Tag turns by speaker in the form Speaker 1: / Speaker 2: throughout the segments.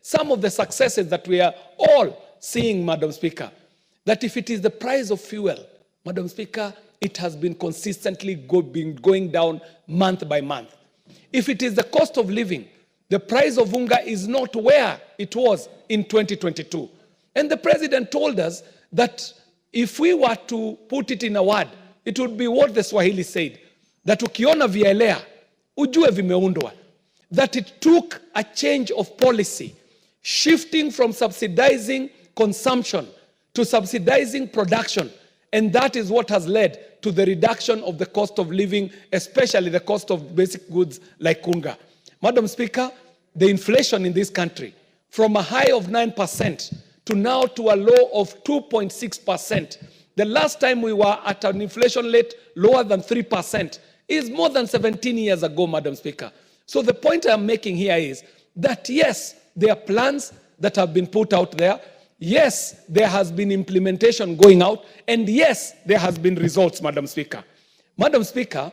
Speaker 1: some of the successes that we are all seeing, Madam Speaker, that if it is the price of fuel, Madam Speaker, it has been consistently going down month by month. If it is the cost of living, the price of unga is not where it was in 2022. And the president told us that if we were to put it in a word, it would be what the Swahili said, that ukiona vielea, ujue vimeundwa. That it took a change of policy, shifting from subsidizing consumption to subsidizing production. And that is what has led to the reduction of the cost of living, especially the cost of basic goods like unga. Madam Speaker, the inflation in this country, from a high of 9% to now to a low of 2.6%. The last time we were at an inflation rate lower than 3% is more than 17 years ago, Madam Speaker. So the point I'm making here is that yes, there are plans that have been put out there. Yes, there has been implementation going out. And yes, there has been results, Madam Speaker. Madam Speaker,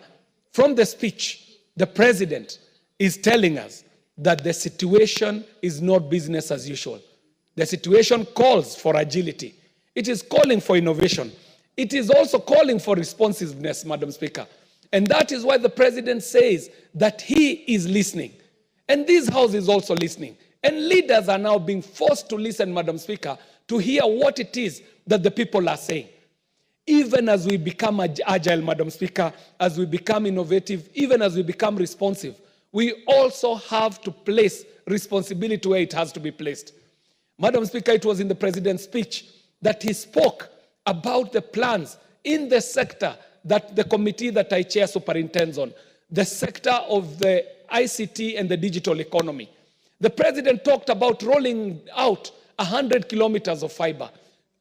Speaker 1: from the speech, the president is telling us that the situation is not business as usual. The situation calls for agility. It is calling for innovation. It is also calling for responsiveness, Madam Speaker. And that is why the president says that he is listening. And this house is also listening. And leaders are now being forced to listen, Madam Speaker, to hear what it is that the people are saying. Even as we become agile, Madam Speaker, as we become innovative, even as we become responsive, we also have to place responsibility where it has to be placed. Madam Speaker, it was in the president's speech that he spoke about the plans in the sector that the committee that I chair superintends on, the sector of the ICT and the digital economy. The president talked about rolling out 100 kilometers of fiber,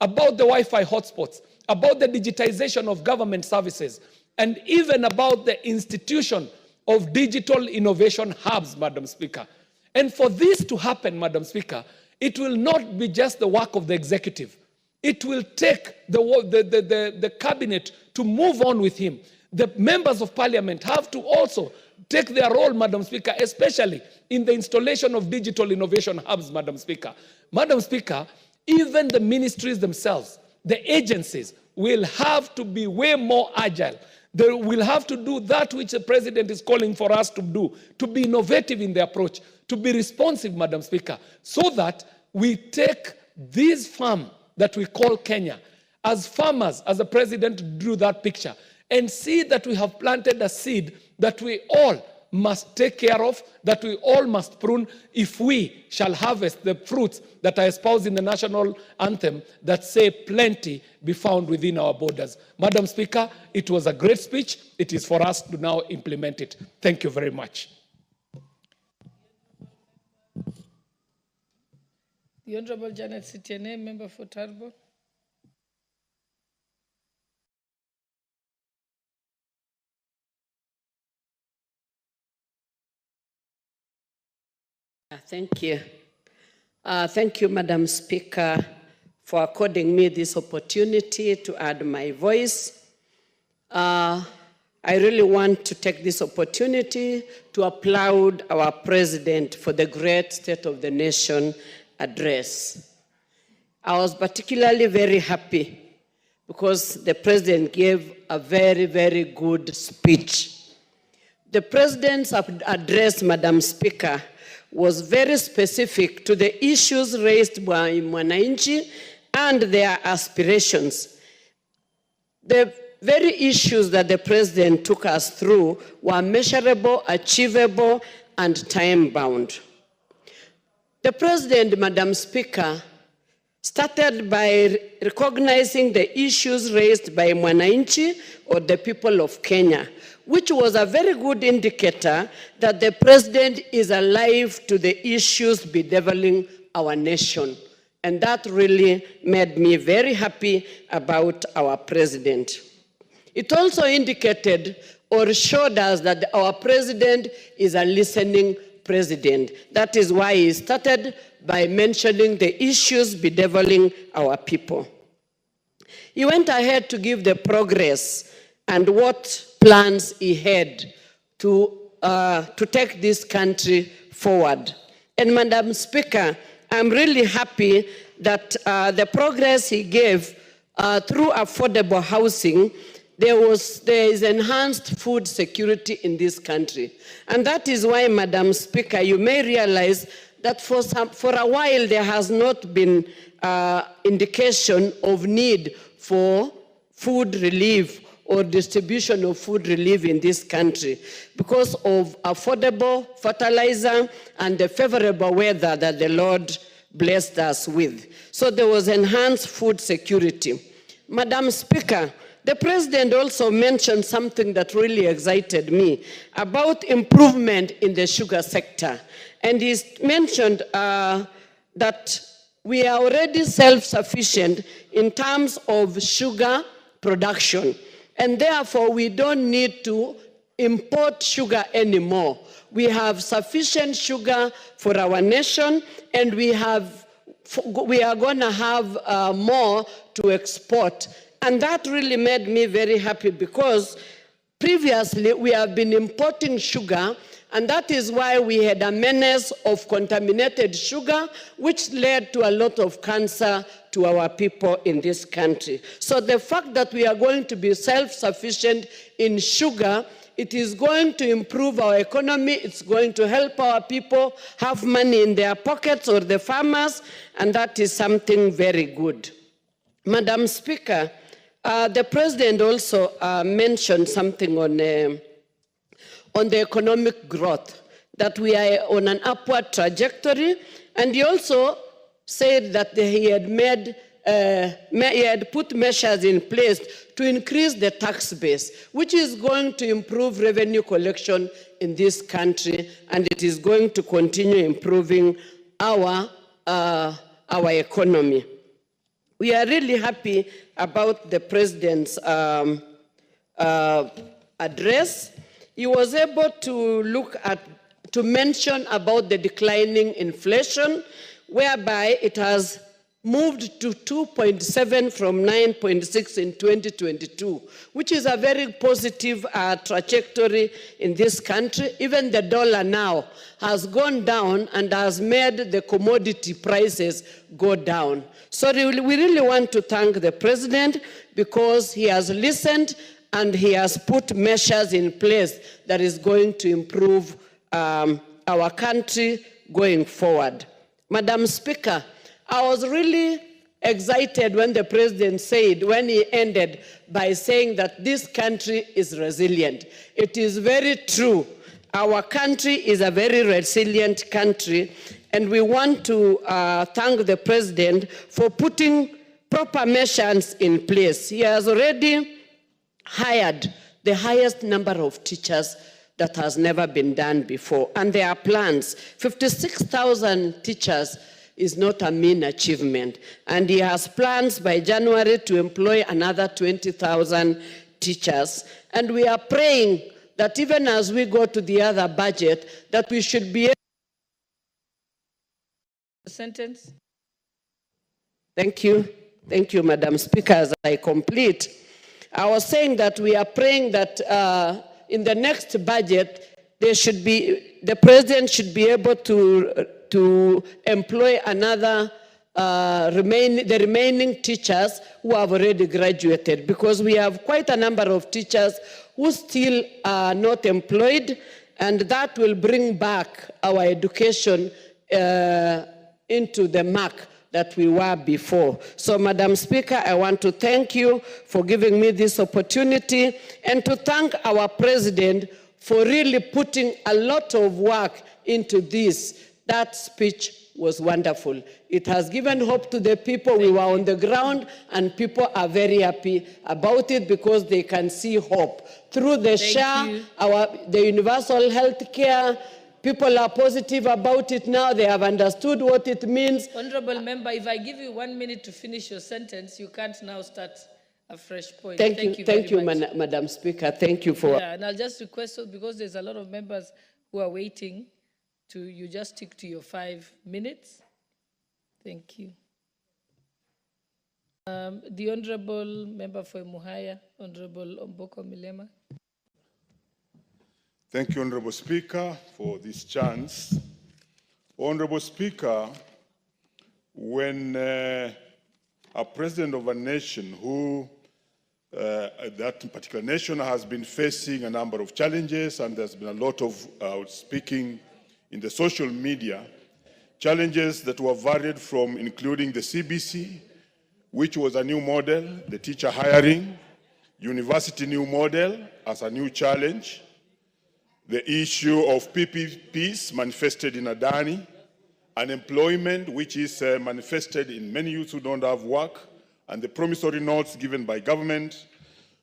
Speaker 1: about the Wi-Fi hotspots, about the digitization of government services, and even about the institution of digital innovation hubs, Madam Speaker. And for this to happen, Madam Speaker, it will not be just the work of the executive. It will take the cabinet to move on with him. The members of parliament have to also take their role, Madam Speaker, especially in the installation of digital innovation hubs, Madam Speaker. Madam Speaker, even the ministries themselves, the agencies, will have to be way more agile. They will have to do that which the president is calling for us to do, to be innovative in the approach, to be responsive, Madam Speaker, so that we take this farm that we call Kenya as farmers, as the president drew that picture, and see that we have planted a seed that we all must take care of, that we all must prune if we shall harvest the fruits that are espoused in the national anthem that say plenty be found within our borders. Madam Speaker, it was a great speech. It is for us to now implement it. Thank you very much.
Speaker 2: The Honorable Janet Sitiene, member for Turbo.
Speaker 3: Thank you. Thank you, Madam Speaker, for according me this opportunity to add my voice. I really want to take this opportunity to applaud our President for the great State of the Nation address. I was particularly very happy because the President gave a very, very good speech. The President's address, Madam Speaker, was very specific to the issues raised by Mwananchi and their aspirations. The very issues that the President took us through were measurable, achievable, and time-bound. The President, Madam Speaker, started by recognizing the issues raised by Mwananchi or the people of Kenya, which was a very good indicator that the President is alive to the issues bedeviling our nation. And that really made me very happy about our President. It also indicated or showed us that our President is a listening President. That is why he started by mentioning the issues bedeviling our people. He went ahead to give the progress and what plans he had to take this country forward. And Madam Speaker, I'm really happy that the progress he gave through affordable housing, there is enhanced food security in this country. And that is why, Madam Speaker, you may realize that for a while there has not been indication of need for food relief or distribution of food relief in this country because of affordable fertilizer and the favorable weather that the Lord blessed us with. So there was enhanced food security. Madam Speaker, the President also mentioned something that really excited me about improvement in the sugar sector. And he mentioned that we are already self-sufficient in terms of sugar production. And therefore, we don't need to import sugar anymore. We have sufficient sugar for our nation, and we are going to have more to export. And that really made me very happy because previously we have been importing sugar, and that is why we had a menace of contaminated sugar, which led to a lot of cancer to our people in this country. So the fact that we are going to be self-sufficient in sugar, it is going to improve our economy, it's going to help our people have money in their pockets or the farmers, and that is something very good. Madam Speaker, the President also mentioned something on the economic growth, that we are on an upward trajectory, and he also said that he had put measures in place to increase the tax base, which is going to improve revenue collection in this country, and it is going to continue improving our economy. We are really happy about the President's address. He was able to mention about the declining inflation, whereby it has moved to 2.7 from 9.6 in 2022, which is a very positive trajectory in this country. Even the dollar now has gone down and has made the commodity prices go down. So we really want to thank the President because he has listened and he has put measures in place that is going to improve our country going forward. Madam Speaker, I was really excited when the President said, when he ended by saying that this country is resilient. It is very true. Our country is a very resilient country, and we want to thank the President for putting proper measures in place. He has already hired the highest number of teachers that has never been done before. And there are plans. 56,000 teachers is not a mean achievement. And he has plans by January to employ another 20,000 teachers. And we are praying that even as we go to the other budget, that we should be able
Speaker 2: to... Sentence.
Speaker 3: Thank you. Thank you, Madam Speaker, as I complete. I was saying that we are praying that in the next budget, the President should be able to employ another, the remaining teachers who have already graduated, because we have quite a number of teachers who still are not employed, and that will bring back our education into the mark that we were before. So, Madam Speaker, I want to thank you for giving me this opportunity and to thank our President for really putting a lot of work into this. That speech was wonderful. It has given hope to the people. We were on the ground, and people are very happy about it because they can see hope. Through the SHA, the universal health care, people are positive about it now. They have understood what it means.
Speaker 2: Honorable Member, if I give you 1 minute to finish your sentence, you can't now start a fresh point.
Speaker 3: Thank you, Madam Speaker. Thank you for...
Speaker 2: Yeah, and I'll just request, because there's a lot of members who are waiting, you just stick to your 5 minutes. Thank you. The Honorable Member for Muhaya, Honorable Omboko Milema.
Speaker 4: Thank you, Honorable Speaker, for this chance Honorable Speaker, when a president of a nation who that particular nation has been facing a number of challenges, and there's been a lot of speaking in the social media, challenges that were varied from including the CBC, which was a new model, the teacher hiring, university new model as a new challenge, the issue of PPPs manifested in Adani, unemployment, which is manifested in many youths who don't have work, and the promissory notes given by government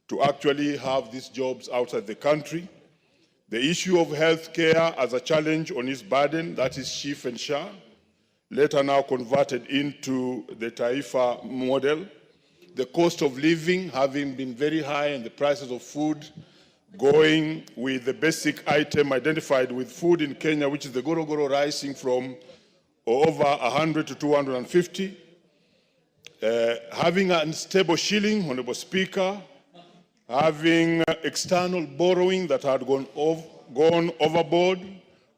Speaker 4: to actually have these jobs outside the country. The issue of health care as a challenge on its burden, that is SHIF and SHA, later now converted into the Taifa model. The cost of living having been very high and the prices of food going with the basic item identified with food in Kenya, which is the gorogoro, rising from over 100 to 250. Having an unstable shilling, Honorable Speaker, having external borrowing that had gone overboard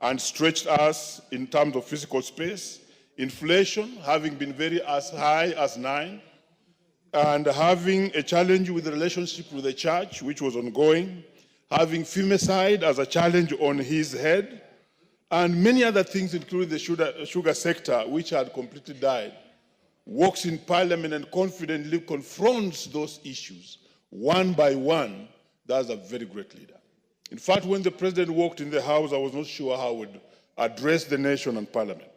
Speaker 4: and stretched us in terms of physical space, inflation having been very as high as 9, and having a challenge with the relationship with the church, which was ongoing, having femicide as a challenge on his head, and many other things, including the sugar sector, which had completely died, walks in parliament and confidently confronts those issues one by one. That's a very great leader. In fact, when the president walked in the house, I was not sure how he would address the nation and parliament.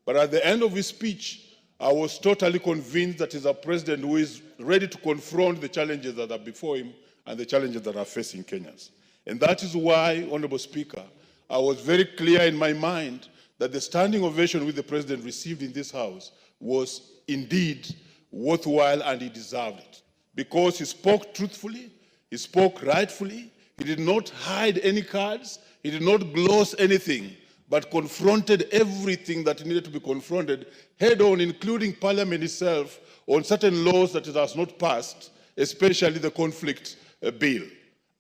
Speaker 4: But at the end of his speech, I was totally convinced that he's a president who is ready to confront the challenges that are before him and the challenges that are facing Kenyans. And that is why, Honorable Speaker, I was very clear in my mind that the standing ovation which the president received in this house was indeed worthwhile, and he deserved it. Because he spoke truthfully, he spoke rightfully, he did not hide any cards, he did not gloss anything, but confronted everything that needed to be confronted head on, including Parliament itself, on certain laws that it has not passed, especially the conflict bill.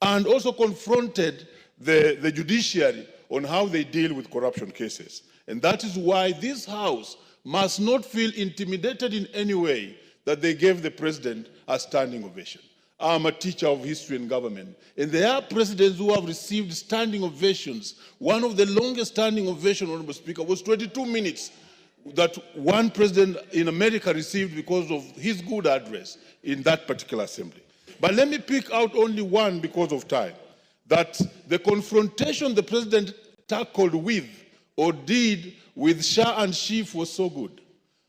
Speaker 4: And also confronted the judiciary on how they deal with corruption cases. And that is why this House must not feel intimidated in any way that they gave the president a standing ovation. I'm a teacher of history and government, and there are presidents who have received standing ovations. One of the longest standing ovations, Honorable Speaker, was 22 minutes that one president in America received because of his good address in that particular assembly. But let me pick out only one because of time, that the confrontation the president tackled with or did with Shah and Chief was so good.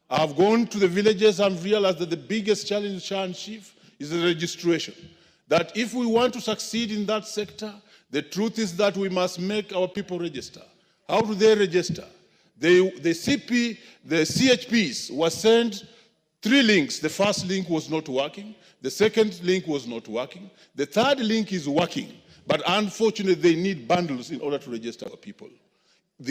Speaker 4: I've gone to the villages and realized that the biggest challenge with Shah and Chief is the registration. That if we want to succeed in that sector, the truth is that we must make our people register. How do they register? The CHPs were sent 3 links. The first link was not working. The second link was not working. The third link is working. But unfortunately, they need bundles in order to register our people.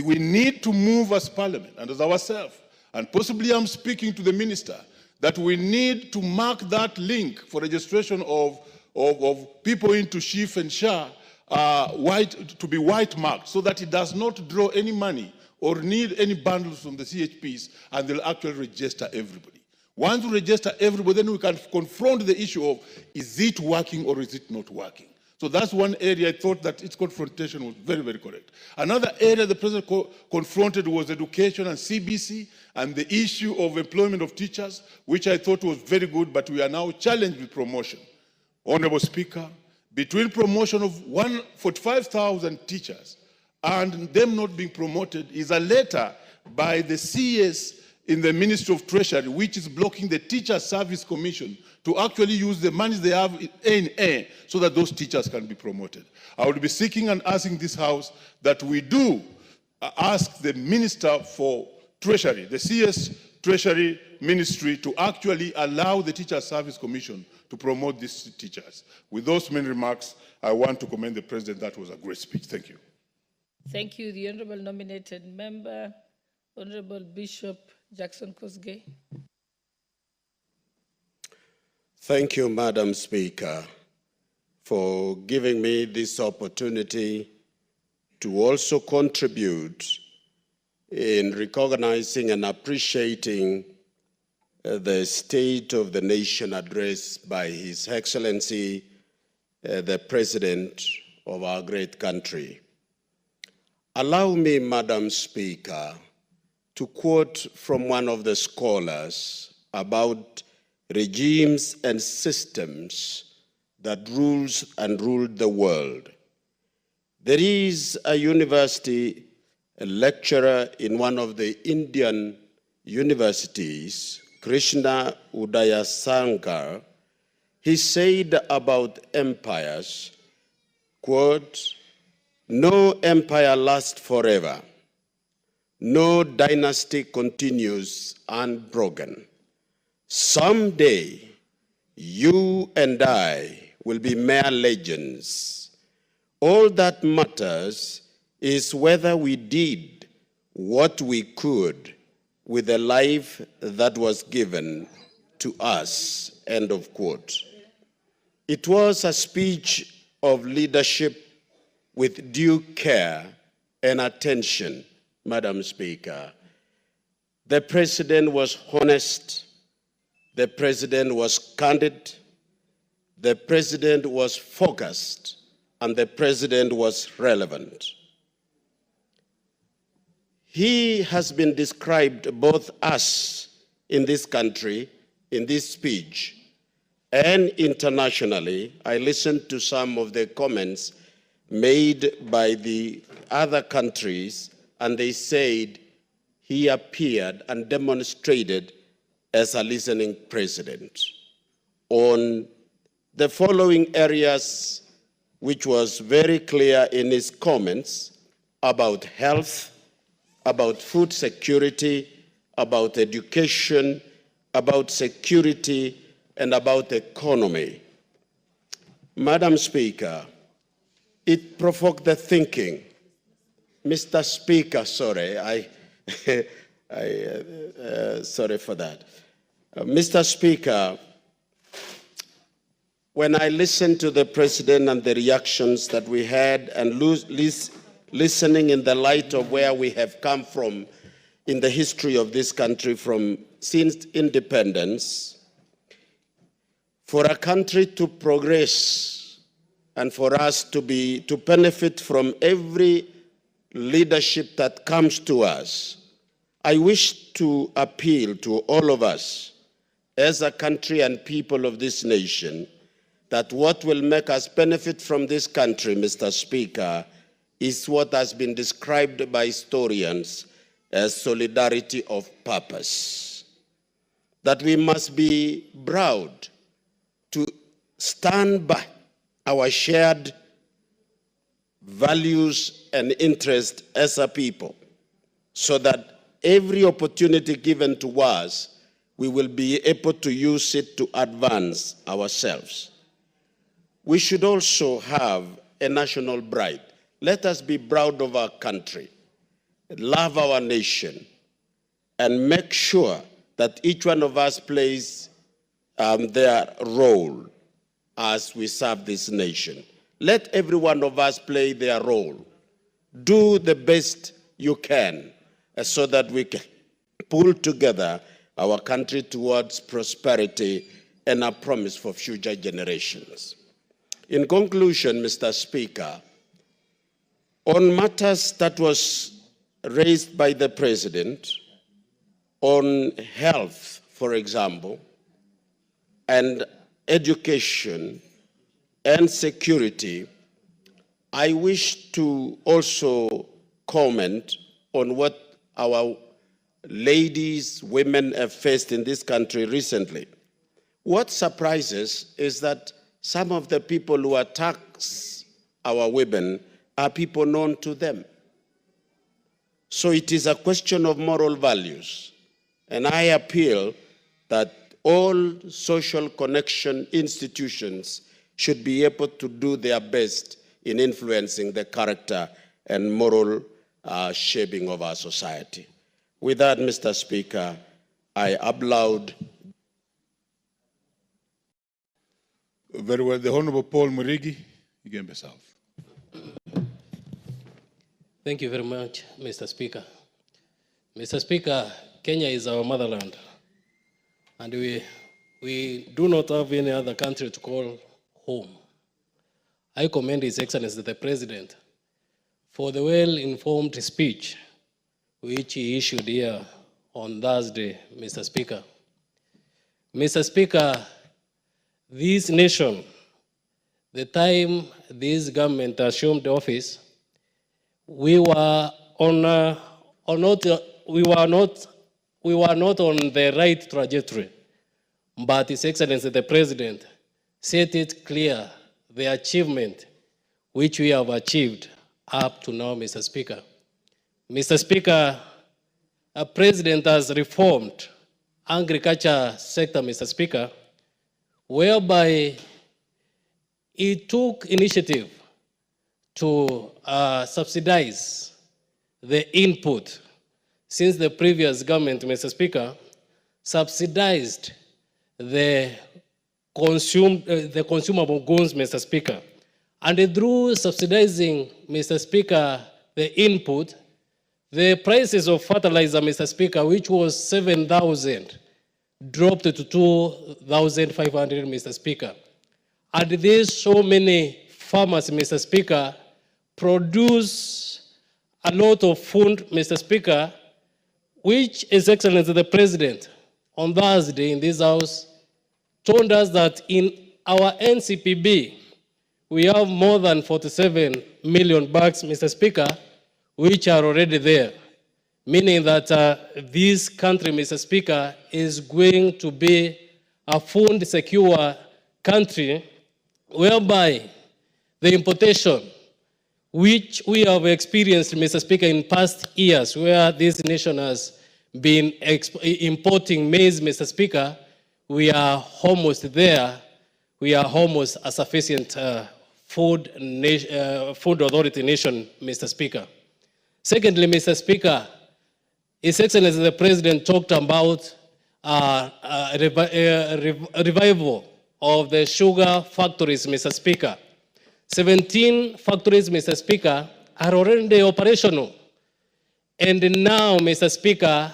Speaker 4: We need to move as Parliament and as ourselves, and possibly I'm speaking to the minister, that we need to mark that link for registration of people into Chief and Shah to be white marked, so that it does not draw any money or need any bundles from the CHPs, and they'll actually register everybody. Once we register everybody, then we can confront the issue of, is it working or is it not working? So that's one area I thought that its confrontation was very, very correct. Another area the president confronted was education and CBC and the issue of employment of teachers, which I thought was very good, but we are now challenged with promotion. Honorable Speaker, between promotion of 45,000 teachers and them not being promoted is a letter by the CS in the Ministry of Treasury, which is blocking the Teacher Service Commission to actually use the money they have in air so that those teachers can be promoted. I would be seeking and asking this House that we do ask the Minister for Treasury, the CS Treasury Ministry, to actually allow the Teacher Service Commission to promote these teachers. With those main remarks, I want to commend the President. That was a great speech. Thank you.
Speaker 2: Thank you. The Honourable Nominated Member, Honourable Bishop Jackson Kosgei.
Speaker 5: Thank you, Madam Speaker, for giving me this opportunity to also contribute in recognizing and appreciating the State of the Nation address by His Excellency, the President of our great country. Allow me, Madam Speaker, to quote from one of the scholars about regimes and systems that rules and ruled the world. There is a university, a lecturer in one of the Indian universities, Krishna Udayasankar. He said about empires, quote, "No empire lasts forever. No dynasty continues unbroken. Someday, you and I will be mere legends. All that matters is whether we did what we could with the life that was given to us," end of quote. It was a speech of leadership with due care and attention, Madam Speaker. The President was honest, the President was candid, the President was focused, and the President was relevant. He has been described, both us in this country, in this speech, and internationally. I listened to some of the comments made by the other countries, and they said he appeared and demonstrated as a listening president on the following areas, which was very clear in his comments about health, about food security, about education, about security, and about economy. Madam Speaker, it provoked the thinking. Mr. Speaker, sorry, sorry for that. Mr. Speaker, when I listened to the President and the reactions that we had, and listening in the light of where we have come from in the history of this country since independence, for a country to progress and for us to benefit from every leadership that comes to us, I wish to appeal to all of us as a country and people of this nation that what will make us benefit from this country, Mr. Speaker, is what has been described by historians as solidarity of purpose. That we must be proud to stand by our shared values and interests as a people, so that every opportunity given to us, we will be able to use it to advance ourselves. We should also have a national pride. Let us be proud of our country, love our nation, and make sure that each one of us plays their role as we serve this nation. Let every one of us play their role. Do the best you can so that we can pull together our country towards prosperity and a promise for future generations. In conclusion, Mr. Speaker, on matters that was raised by the President, on health, for example, and education and security, I wish to also comment on what our ladies, women have faced in this country recently. What surprises is that some of the people who attack our women are people known to them. So it is a question of moral values. And I appeal that all social connection institutions should be able to do their best in influencing the character and moral shaping of our society. With that, Mr. Speaker, I applaud.
Speaker 4: Very well. The Honorable Paul Murigi, Igembe South.
Speaker 6: Thank you very much, Mr. Speaker. Mr. Speaker, Kenya is our motherland, and we do not have any other country to call home. I commend His Excellency the President for the well-informed speech which he issued here on Thursday, Mr. Speaker. Mr. Speaker, this nation, the time this government assumed office, we were not on the right trajectory. But His Excellency the President set it clear the achievement which we have achieved up to now, Mr. Speaker. Mr. Speaker, a president has reformed agriculture sector, Mr. Speaker, whereby he took initiative to subsidize the input. Since the previous government, Mr. Speaker, subsidized the consumable goods, Mr. Speaker. And through subsidizing, Mr. Speaker, the input, the prices of fertilizer, Mr. Speaker, which was 7,000, dropped to 2,500, Mr. Speaker. And there's so many farmers, Mr. Speaker, produce a lot of food, Mr. Speaker, which His Excellency the President on Thursday in this House told us that in our NCPB, we have more than 47 million bags, Mr. Speaker, which are already there, meaning that this country, Mr. Speaker, is going to be a food secure country whereby the importation, which we have experienced, Mr. Speaker, in past years, where this nation has been importing maize, Mr. Speaker, we are almost there. We are almost a sufficient food authority nation, Mr. Speaker. Secondly, Mr. Speaker, His Excellency the President talked about a revival of the sugar factories, Mr. Speaker. 17 factories, Mr. Speaker, are already operational. And now, Mr. Speaker,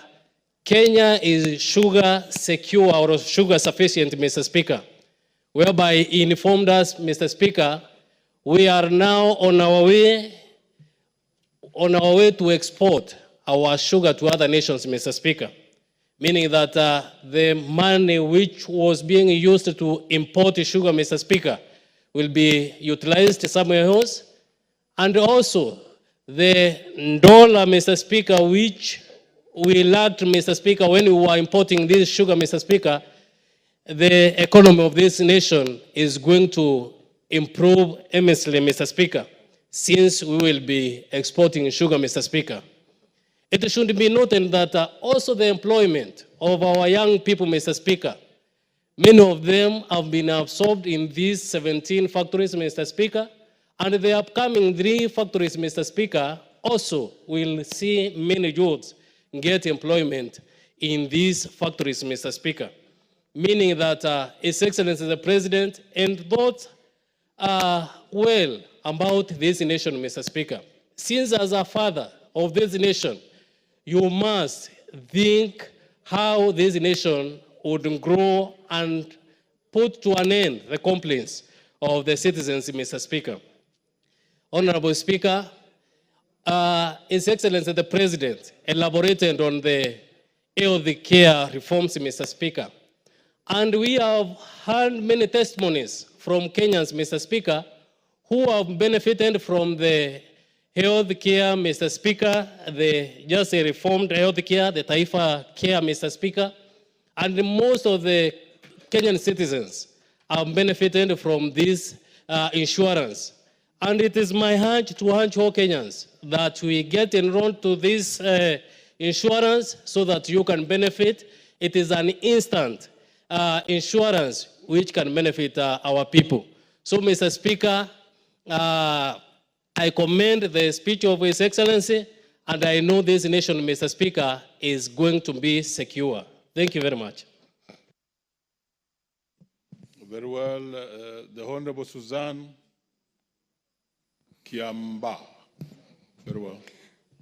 Speaker 6: Kenya is sugar secure or sugar sufficient, Mr. Speaker, whereby he informed us, Mr. Speaker, we are now on our way to export our sugar to other nations, Mr. Speaker, meaning that the money which was being used to import sugar, Mr. Speaker, will be utilized somewhere else. And also, the dollar, Mr. Speaker, which we lacked, Mr. Speaker, when we were importing this sugar, Mr. Speaker, the economy of this nation is going to improve immensely, Mr. Speaker, since we will be exporting sugar, Mr. Speaker. It should be noted that also the employment of our young people, Mr. Speaker, many of them have been absorbed in these 17 factories, Mr. Speaker, and the upcoming 3 factories, Mr. Speaker, also will see many youths get employment in these factories, Mr. Speaker, meaning that His Excellency the President and thought well about this nation, Mr. Speaker. Since as a father of this nation, you must think how this nation would grow and put to an end the complaints of the citizens, Mr. Speaker. Honorable Speaker, His Excellency the President elaborated on the health care reforms, Mr. Speaker. And we have heard many testimonies from Kenyans, Mr. Speaker, who have benefited from the health care, Mr. Speaker, the just a reformed health care, the Taifa care, Mr. Speaker. And most of the Kenyan citizens have benefited from this insurance. And it is my urge to urge all Kenyans that we get enrolled to this insurance so that you can benefit. It is an instant insurance which can benefit our people. So, Mr. Speaker, I commend the speech of His Excellency, and I know this nation, Mr. Speaker, is going to be secure. Thank you very much.
Speaker 4: Very well. The Honorable Suzanne Kiamba. Very well.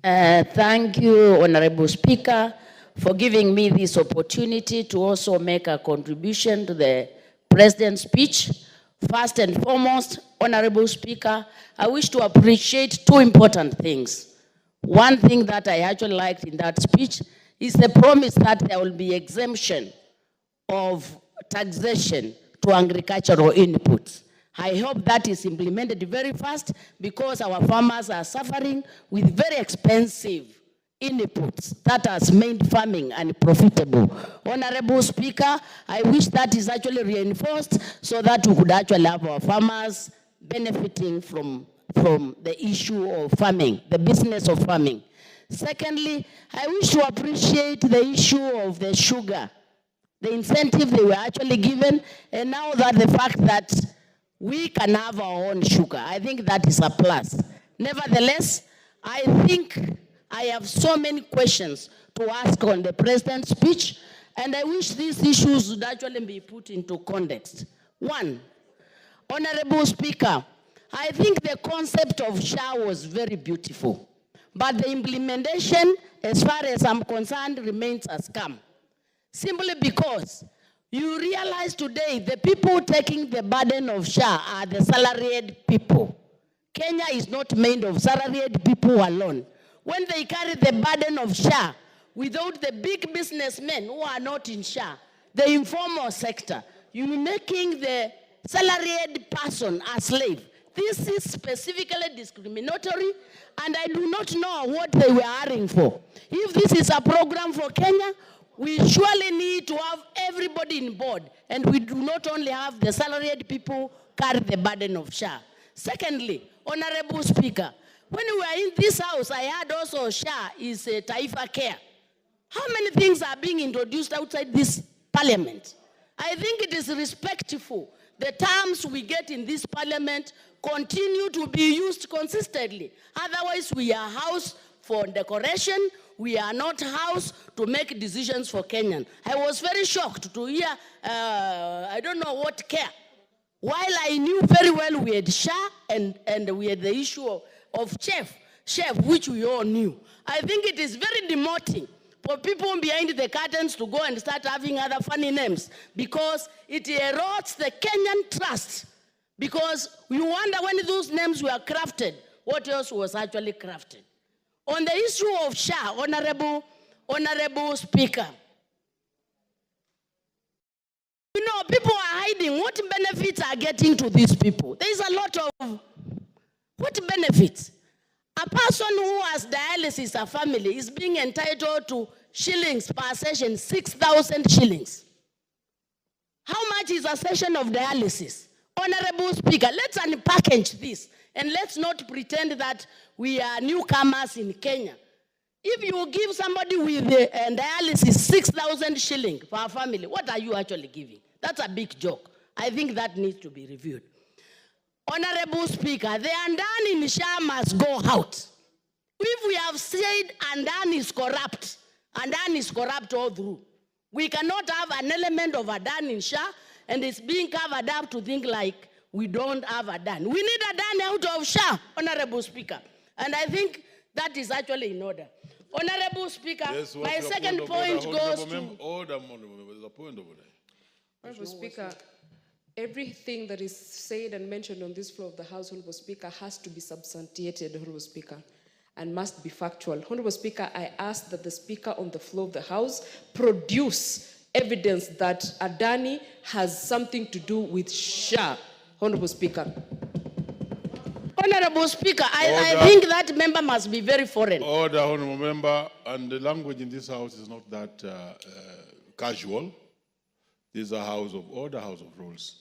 Speaker 7: Thank you, Honorable Speaker, for giving me this opportunity to also make a contribution to the President's speech. First and foremost, Honorable Speaker, I wish to appreciate two important things. One thing that I actually liked in that speech is the promise that there will be exemption of taxation to agricultural inputs. I hope that is implemented very fast because our farmers are suffering with very expensive inputs that has made farming unprofitable. Honorable Speaker, I wish that is actually reinforced so that we could actually have our farmers benefiting from the issue of farming, the business of farming. Secondly, I wish to appreciate the issue of the sugar, the incentive they were actually given, and now that the fact that we can have our own sugar. I think that is a plus. Nevertheless, I think I have so many questions to ask on the President's speech, and I wish these issues would actually be put into context. One, Honorable Speaker, I think the concept of SHA was very beautiful, but the implementation, as far as I'm concerned, remains a scam. Simply because you realize today the people taking the burden of SHA are the salaried people. Kenya is not made of salaried people alone. When they carry the burden of SHA without the big businessmen who are not in SHA, the informal sector, you're making the salaried person a slave. This is specifically discriminatory, and I do not know what they were hiring for. If this is a program for Kenya, we surely need to have everybody in board, and we do not only have the salaried people carry the burden of SHA. Secondly, Honorable Speaker, when we were in this house, I heard also SHA is a Taifa Care. How many things are being introduced outside this parliament? I think it is respectful. The terms we get in this parliament continue to be used consistently. Otherwise, we are house for decoration. We are not house to make decisions for Kenyan. I was very shocked to hear, I don't know what care. While I knew very well we had SHA and we had the issue of chef, which we all knew. I think it is very demoting for people behind the curtains to go and start having other funny names because it erodes the Kenyan trust. Because you wonder when those names were crafted, what else was actually crafted. On the issue of SHA, Honorable Speaker, you know, people are hiding. What benefits are getting to these people? There is a lot of, what benefits? A person who has dialysis, a family, is being entitled to shillings per session, 6,000 shillings. How much is a session of dialysis? Honorable Speaker, let's unpackage this and let's not pretend that we are newcomers in Kenya. If you give somebody with dialysis 6,000 shillings per family, what are you actually giving? That's a big joke. I think that needs to be reviewed. Honorable Speaker, the Andan in SHA must go out. If we have said Andan is corrupt all through, we cannot have an element of Adan in SHA and it's being covered up to think like we don't have Adan. We need Adan out of SHA, Honorable Speaker. And I think that is actually in order. Honorable Speaker,
Speaker 4: yes,
Speaker 7: my second point goes to...
Speaker 4: Order, there's a point over there.
Speaker 8: Honorable Speaker, everything that is said and mentioned on this floor of the House, Honorable Speaker, has to be substantiated, Honorable Speaker, and must be factual. Honorable Speaker, I ask that the Speaker on the floor of the House produce evidence that Adani has something to do with SHA, Honorable Speaker.
Speaker 7: Honorable Speaker, I think that member must be very foreign.
Speaker 4: Order, Honorable Member, and the language in this House is not that casual. This is a House of order, House of rules.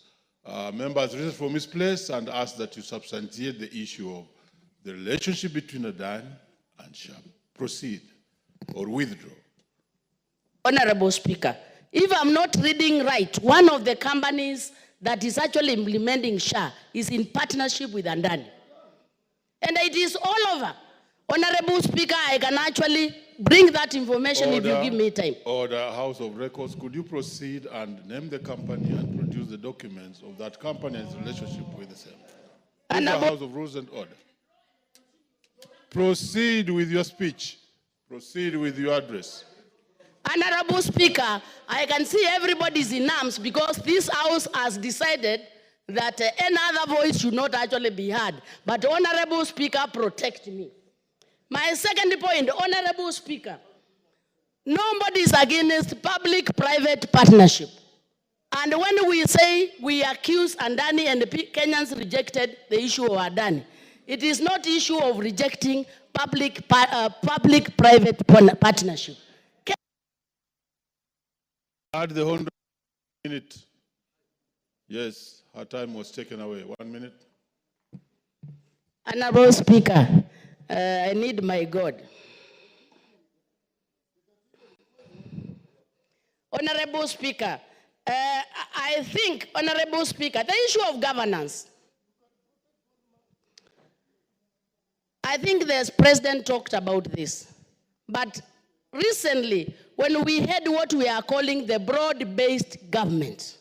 Speaker 4: Members risen from his place and ask that you substantiate the issue of the relationship between Adani and SHA. Proceed or withdraw.
Speaker 7: Honorable Speaker, if I'm not reading right, one of the companies that is actually implementing SHA is in partnership with Adani. And it is all over. Honorable Speaker, I can actually bring that information if you give me time.
Speaker 4: Order, House of Records, could you proceed and name the company and produce the documents of that company and its relationship with the same? House of Rules and Order. Proceed with your speech. Proceed with your address.
Speaker 7: Honorable Speaker, I can see everybody's in arms because this House has decided that any other voice should not actually be heard. But Honorable Speaker, protect me. My second point, Honorable Speaker, nobody is against public-private partnership. And when we say we accuse Adani and the Kenyans rejected the issue of Adani, it is not issue of rejecting public-private partnership.
Speaker 4: Add the 100 minute. Yes, her time was taken away. 1 minute.
Speaker 7: Honorable Speaker, I need my God. Honorable Speaker, I think, Honorable Speaker, the issue of governance. I think the President talked about this. But recently, when we had what we are calling the broad-based government,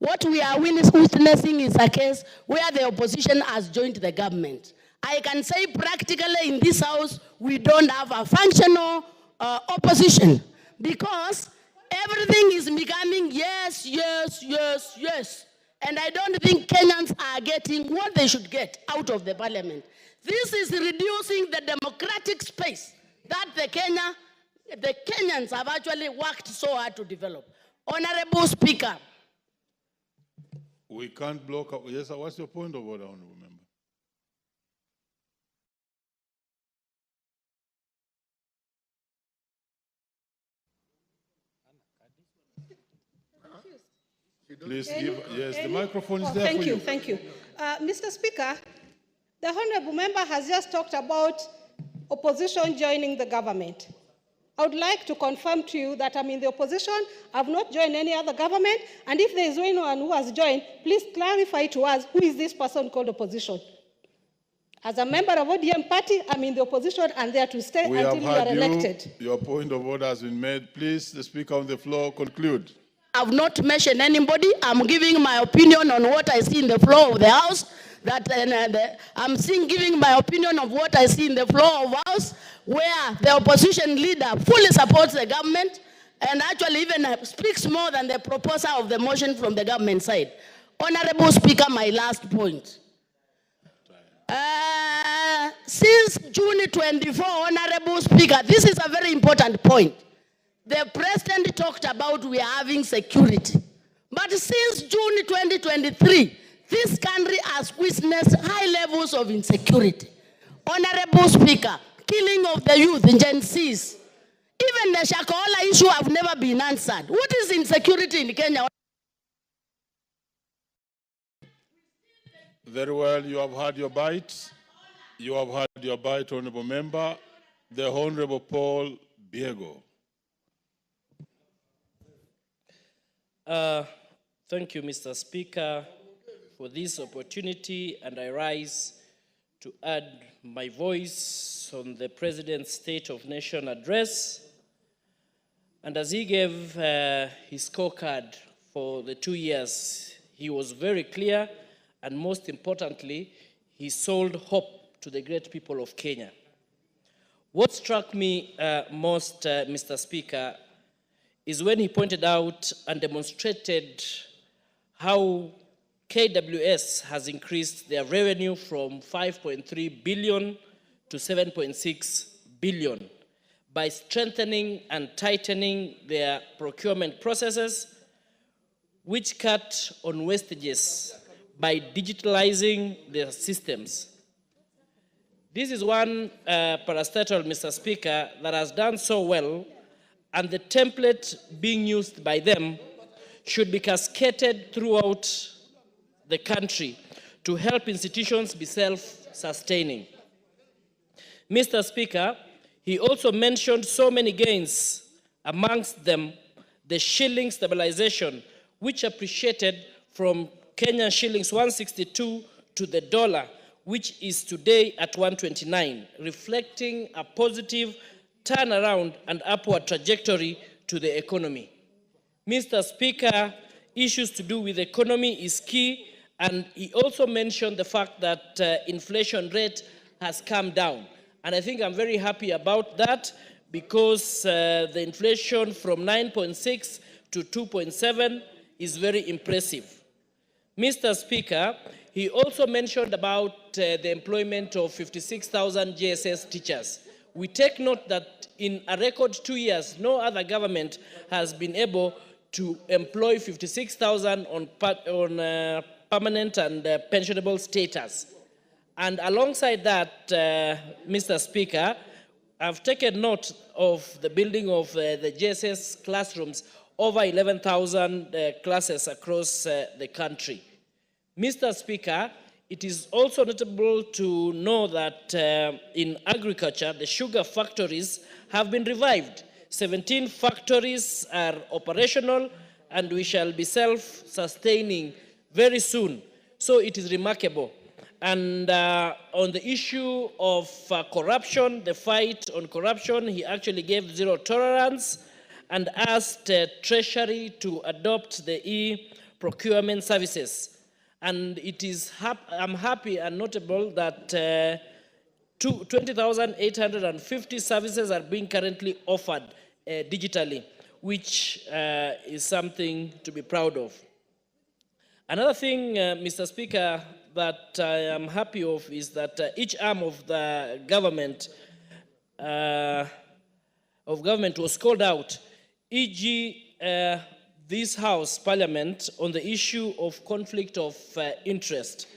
Speaker 7: what we are witnessing is a case where the opposition has joined the government. I can say practically in this House, we don't have a functional opposition because everything is becoming yes, yes, yes, yes. And I don't think Kenyans are getting what they should get out of the parliament. This is reducing the democratic space that the Kenyans have actually worked so hard to develop. Honorable Speaker.
Speaker 4: We can't block up. Yes, what's your point of order, Honorable Member? Please give, yes, the microphone is there for you.
Speaker 9: Thank you. Mr. Speaker, the Honorable Member has just talked about opposition joining the government. I would like to confirm to you that I'm in the opposition, I've not joined any other government, and if there is anyone who has joined, please clarify to us who is this person called opposition. As a member of ODM party, I'm in the opposition and there to stay until you are elected.
Speaker 4: Your point of order has been made. Please, the Speaker on the floor, conclude.
Speaker 7: I've not mentioned anybody. I'm giving my opinion on what I see in the floor of the House. I'm giving my opinion of what I see in the floor of the House, where the opposition leader fully supports the government and actually even speaks more than the proposer of the motion from the government side. Honorable Speaker, my last point. Since June 24, Honorable Speaker, this is a very important point. The President talked about we are having security. But since June 2023, this country has witnessed high levels of insecurity. Honorable Speaker, killing of the youth in Gen Zs. Even the Shakahola issue have never been answered. What is insecurity in Kenya?
Speaker 4: Very well, you have had your bite. You have had your bite, Honorable Member. The Honorable Paul Biego.
Speaker 10: Thank you, Mr. Speaker, for this opportunity, and I rise to add my voice on the President's State of Nation address. And as he gave his scorecard for the 2 years, he was very clear, and most importantly, he sold hope to the great people of Kenya. What struck me most, Mr. Speaker, is when he pointed out and demonstrated how KWS has increased their revenue from 5.3 billion to 7.6 billion by strengthening and tightening their procurement processes, which cut on wastages by digitalizing their systems. This is one parastatal, Mr. Speaker, that has done so well, and the template being used by them should be cascaded throughout the country to help institutions be self-sustaining. Mr. Speaker, he also mentioned so many gains, amongst them the shilling stabilization, which appreciated from Kenyan shillings 162 to the dollar, which is today at 129, reflecting a positive turnaround and upward trajectory to the economy. Mr. Speaker, issues to do with the economy is key, and he also mentioned the fact that inflation rate has come down. And I think I'm very happy about that because the inflation from 9.6 to 2.7 is very impressive. Mr. Speaker, he also mentioned about the employment of 56,000 JSS teachers. We take note that in a record 2 years, no other government has been able to employ 56,000 on permanent and pensionable status. And alongside that, Mr. Speaker, I've taken note of the building of the JSS classrooms, over 11,000 classes across the country. Mr. Speaker, it is also notable to know that in agriculture, the sugar factories have been revived. 17 factories are operational, and we shall be self-sustaining very soon. So it is remarkable. And on the issue of corruption, the fight on corruption, he actually gave zero tolerance and asked Treasury to adopt the e-procurement services. And it is I'm happy and notable that 20,850 services are being currently offered digitally, which is something to be proud of. Another thing, Mr. Speaker, that I am happy of is that each arm of the government was called out, e.g. this House, Parliament, on the issue of conflict of interest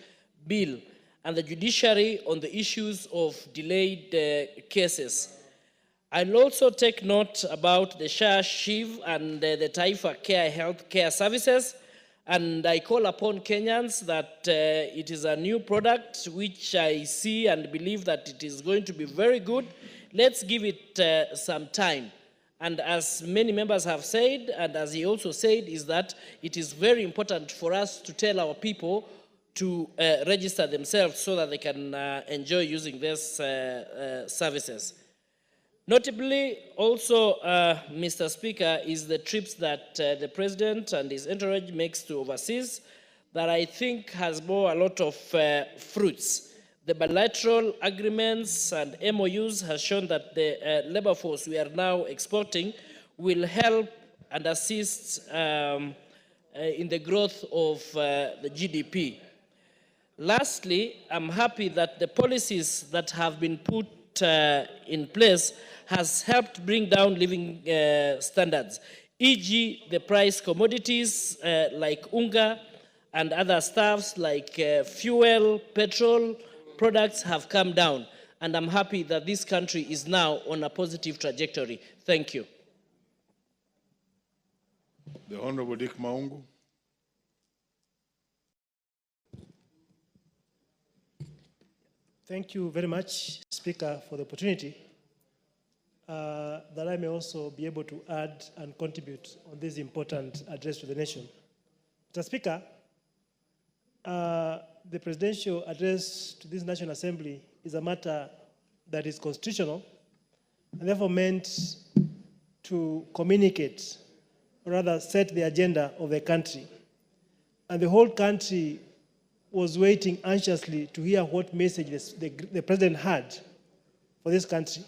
Speaker 10: bill, and the judiciary on the issues of delayed cases. I'll also take note about the SHA Shiv and the Taifa Care Health Care Services, and I call upon Kenyans that it is a new product which I see and believe that it is going to be very good. Let's give it some time. And as many members have said, and as he also said, is that it is very important for us to tell our people to register themselves so that they can enjoy using these services. Notably, also, Mr. Speaker, is the trips that the President and his entourage makes to overseas that I think has bore a lot of fruits. The bilateral agreements and MOUs has shown that the labor force we are now exporting will help and assist in the growth of the GDP. Lastly, I'm happy that the policies that have been put in place has helped bring down living standards, e.g. the price commodities like unga and other stuffs like fuel, petrol, products have come down, and I'm happy that this country is now on a positive trajectory. Thank you.
Speaker 4: The Honorable Dick Maungu.
Speaker 11: Thank you very much, Speaker, for the opportunity that I may also be able to add and contribute on this important address to the nation. Mr. Speaker, the presidential address to this National Assembly is a matter that is constitutional and therefore meant to communicate, or rather set the agenda of the country. And the whole country was waiting anxiously to hear what message the president had for this country.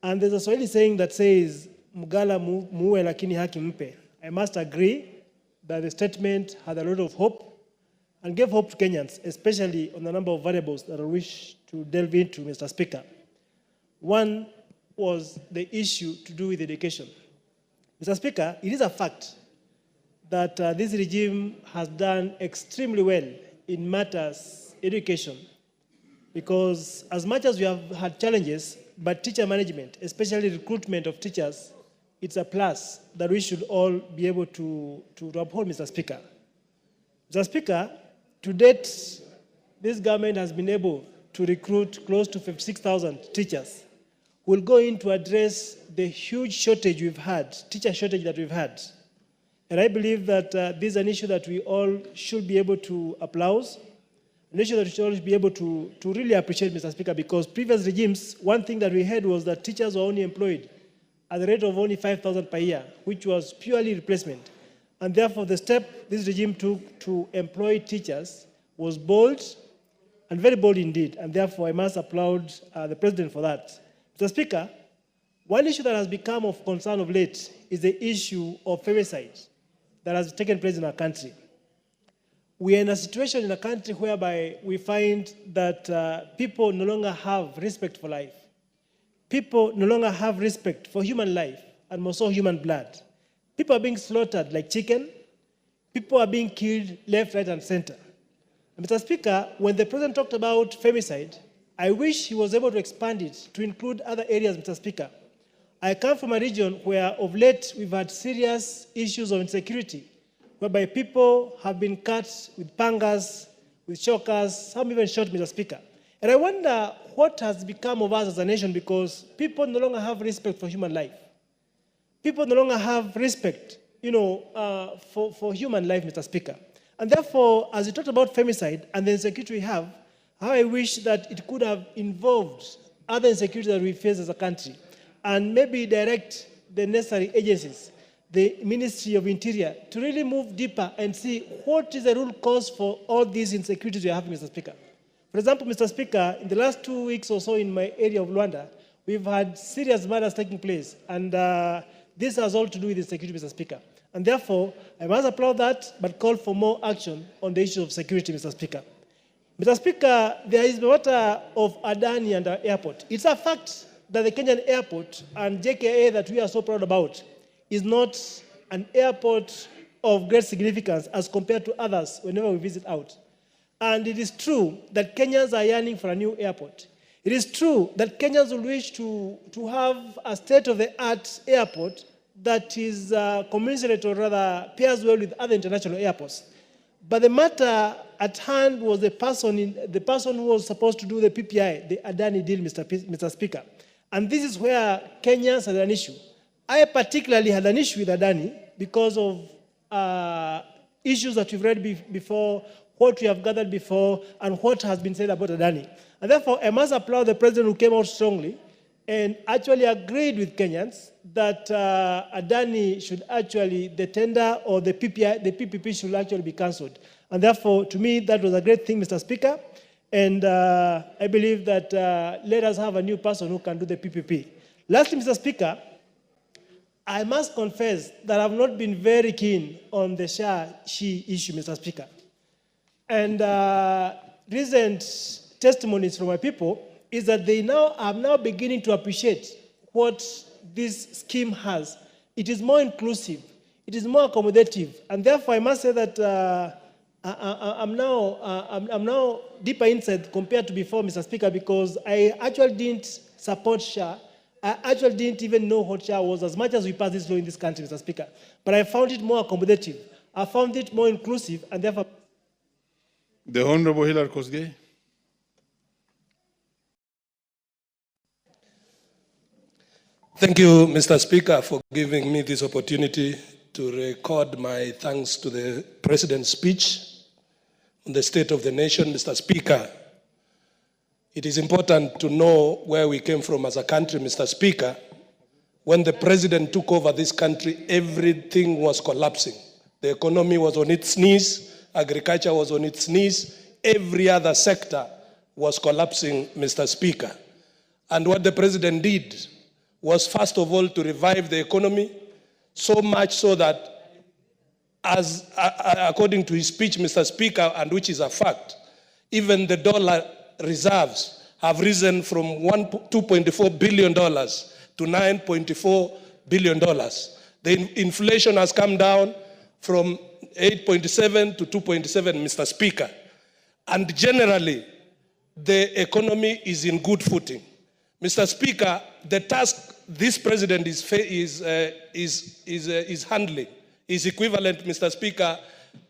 Speaker 11: And there's a Swahili saying that says, Mugala muue lakini haki mpe. I must agree that the statement had a lot of hope and gave hope to Kenyans, especially on the number of variables that I wish to delve into, Mr. Speaker. One was the issue to do with education. Mr. Speaker, it is a fact that this regime has done extremely well in matters education, because as much as we have had challenges, but teacher management, especially recruitment of teachers, it's a plus that we should all be able to uphold, Mr. Speaker. Mr. Speaker, to date, this government has been able to recruit close to 56,000 teachers. We'll go in to address the huge shortage we've had, teacher shortage that we've had. And I believe that this is an issue that we all should be able to applaud, an issue that we should all be able to really appreciate, Mr. Speaker, because previous regimes, one thing that we heard was that teachers were only employed at the rate of only 5,000 per year, which was purely replacement. And therefore, the step this regime took to employ teachers was bold, and very bold indeed, and therefore I must applaud the President for that. Mr. Speaker, one issue that has become of concern of late is the issue of femicide that has taken place in our country. We are in a situation in a country whereby we find that people no longer have respect for life. People no longer have respect for human life and more so human blood. People are being slaughtered like chicken. People are being killed left, right, and center. And Mr. Speaker, when the President talked about femicide, I wish he was able to expand it to include other areas, Mr. Speaker. I come from a region where of late we've had serious issues of insecurity, whereby people have been cut with pangas, with chokers, some even shot, Mr. Speaker. And I wonder what has become of us as a nation, because people no longer have respect for human life. People no longer have respect, for human life, Mr. Speaker. And therefore, as you talked about femicide and the insecurity we have, how I wish that it could have involved other insecurity that we face as a country, and maybe direct the necessary agencies, the Ministry of Interior, to really move deeper and see what is the root cause for all these insecurities we have, Mr. Speaker. For example, Mr. Speaker, in the last 2 weeks or so in my area of Luanda, we've had serious murders taking place, and this has all to do with insecurity, Mr. Speaker. And therefore, I must applaud that, but call for more action on the issue of security, Mr. Speaker. Mr. Speaker, there is the matter of Adani and our airport. It's a fact that the Kenyan airport and JKA that we are so proud about is not an airport of great significance as compared to others whenever we visit out. And it is true that Kenyans are yearning for a new airport. It is true that Kenyans will wish to have a state-of-the-art airport that is commensurate, or rather pairs well with other international airports. But the matter at hand was the person who was supposed to do the PPI, the Adani deal, Mr. Speaker. And this is where Kenyans had an issue. I particularly had an issue with Adani because of issues that we've read before, what we have gathered before, and what has been said about Adani. And therefore, I must applaud the President who came out strongly and actually agreed with Kenyans that Adani should actually, the tender or the PPP should actually be cancelled. And therefore, to me, that was a great thing, Mr. Speaker. And I believe that let us have a new person who can do the PPP. Lastly, Mr. Speaker, I must confess that I've not been very keen on the she issue, Mr. Speaker. And recent testimonies from my people is that they are now beginning to appreciate what this scheme has. It is more inclusive. It is more accommodative. And therefore, I must say that I'm now deeper inside compared to before, Mr. Speaker, because I actually didn't support SHA. I actually didn't even know what SHA was as much as we passed this law in this country, Mr. Speaker. But I found it more accommodative. I found it more inclusive, and therefore...
Speaker 4: The Honorable Hilary Kosgei.
Speaker 12: Thank you, Mr. Speaker, for giving me this opportunity to record my thanks to the President's speech on the state of the nation. Mr. Speaker, it is important to know where we came from as a country, Mr. Speaker. When the President took over this country, everything was collapsing. The economy was on its knees, agriculture was on its knees, every other sector was collapsing, Mr. Speaker. And what the President did was, first of all, to revive the economy, so much so that, as according to his speech, Mr. Speaker, and which is a fact, even the dollar reserves have risen from $2.4 billion to $9.4 billion. The inflation has come down from 8.7 to 2.7, Mr. Speaker. And generally, the economy is in good footing. Mr. Speaker, the task this President is handling is equivalent, Mr. Speaker,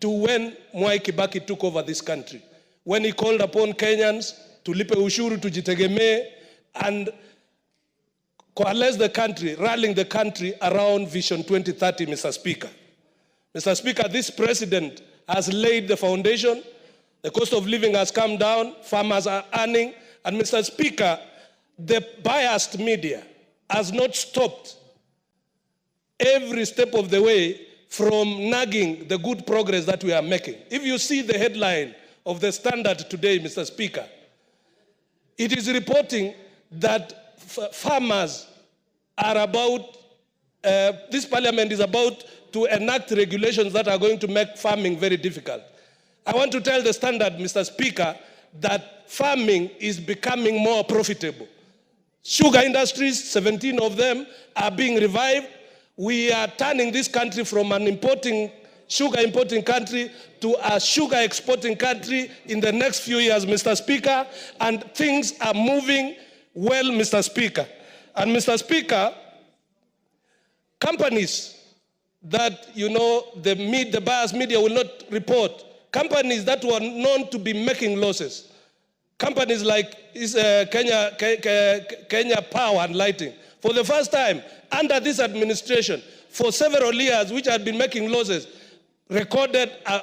Speaker 12: to when Mwai Kibaki took over this country, when he called upon Kenyans to lipe ushuru, tujitegemee, and coalesce the country, rallying the country around Vision 2030, Mr. Speaker. Mr. Speaker, this President has laid the foundation. The cost of living has come down, farmers are earning, and Mr. Speaker, the biased media has not stopped every step of the way from nagging the good progress that we are making. If you see the headline of the Standard today, Mr. Speaker, it is reporting that farmers are about, this parliament is about to enact regulations that are going to make farming very difficult. I want to tell the Standard, Mr. Speaker, that farming is becoming more profitable. Sugar industries, 17 of them are being revived. We are turning this country from an sugar importing country to a sugar exporting country in the next few years, Mr. Speaker, and things are moving well, Mr. Speaker. And Mr. Speaker, companies that, you know, the biased media will not report, companies that were known to be making losses, companies like Kenya Power and Lighting, for the first time under this administration, for several years, which had been making losses, recorded a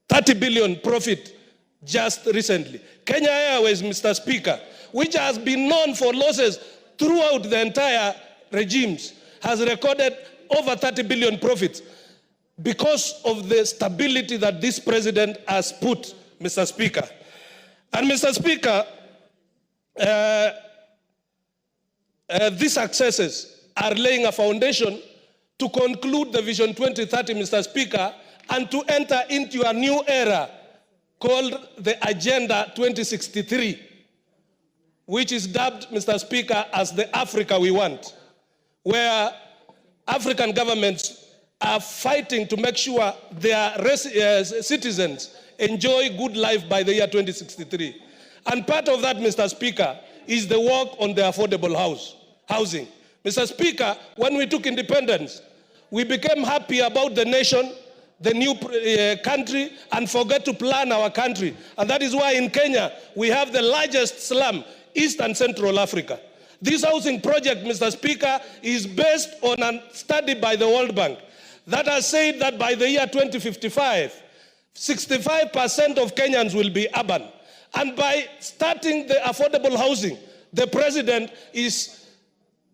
Speaker 12: 30 billion profit just recently. Kenya Airways, Mr. Speaker, which has been known for losses throughout the entire regimes, has recorded over 30 billion profits because of the stability that this president has put, Mr. Speaker. And Mr. Speaker, these successes are laying a foundation to conclude the Vision 2030, Mr. Speaker, and to enter into a new era called the Agenda 2063, which is dubbed, Mr. Speaker, as the Africa we want, where African governments are fighting to make sure their citizens enjoy good life by the year 2063. And part of that, Mr. Speaker, is the work on the affordable housing. Mr. Speaker, when we took independence, we became happy about the nation, the new country, and forget to plan our country. And that is why in Kenya, we have the largest slum, East and Central Africa. This housing project, Mr. Speaker, is based on a study by the World Bank that has said that by the year 2055, 65% of Kenyans will be urban. And by starting the affordable housing, the president is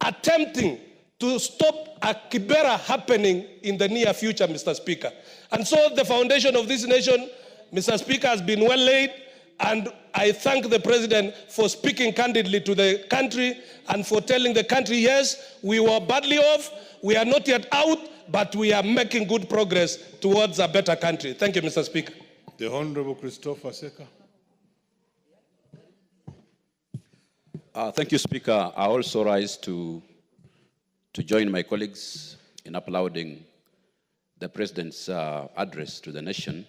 Speaker 12: attempting to stop a Kibera happening in the near future, Mr. Speaker. And so the foundation of this nation, Mr. Speaker, has been well laid, and I thank the president for speaking candidly to the country and for telling the country, yes, we were badly off, we are not yet out, but we are making good progress towards a better country. Thank you, Mr. Speaker.
Speaker 4: The Honorable Christopher Seka.
Speaker 13: Thank you, Speaker. I also rise to join my colleagues in applauding the President's address to the nation.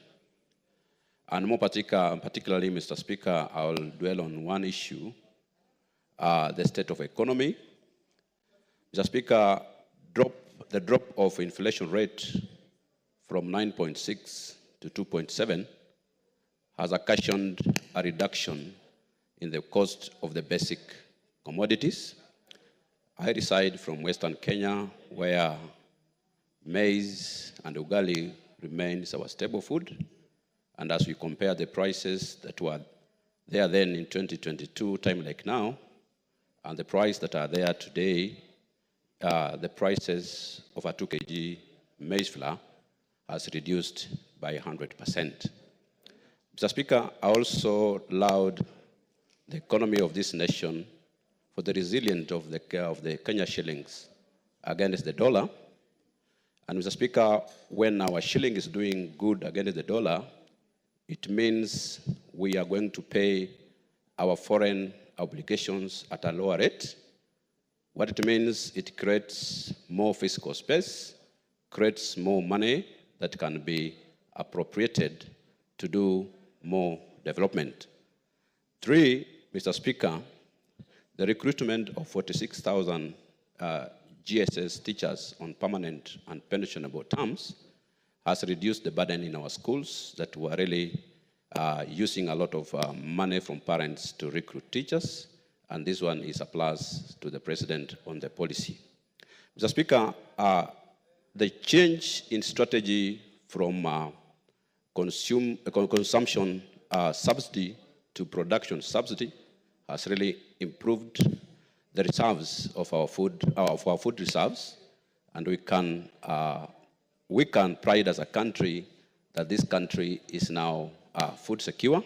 Speaker 13: And more particularly, Mr. Speaker, I will dwell on one issue, the state of economy. Mr. Speaker, the drop of inflation rate from 9.6 to 2.7 has occasioned a reduction in the cost of the basic commodities. I reside from Western Kenya, where maize and ugali remains our staple food. And as we compare the prices that were there then in 2022, time like now, and the price that are there today, the prices of a 2 kg maize flour has reduced by 100%. Mr. Speaker, I also laud the economy of this nation for the resilience of the Kenya shillings against the dollar. And Mr. Speaker, when our shilling is doing good against the dollar, it means we are going to pay our foreign obligations at a lower rate. What it means, it creates more fiscal space, creates more money that can be appropriated to do more development. 3, Mr. Speaker, the recruitment of 46,000 GSS teachers on permanent and pensionable terms has reduced the burden in our schools that were really using a lot of money from parents to recruit teachers, and this one is a plus to the president on the policy. Mr. Speaker, the change in strategy from consumption subsidy to production subsidy has really improved the reserves of our food reserves, and we can pride as a country that this country is now food secure,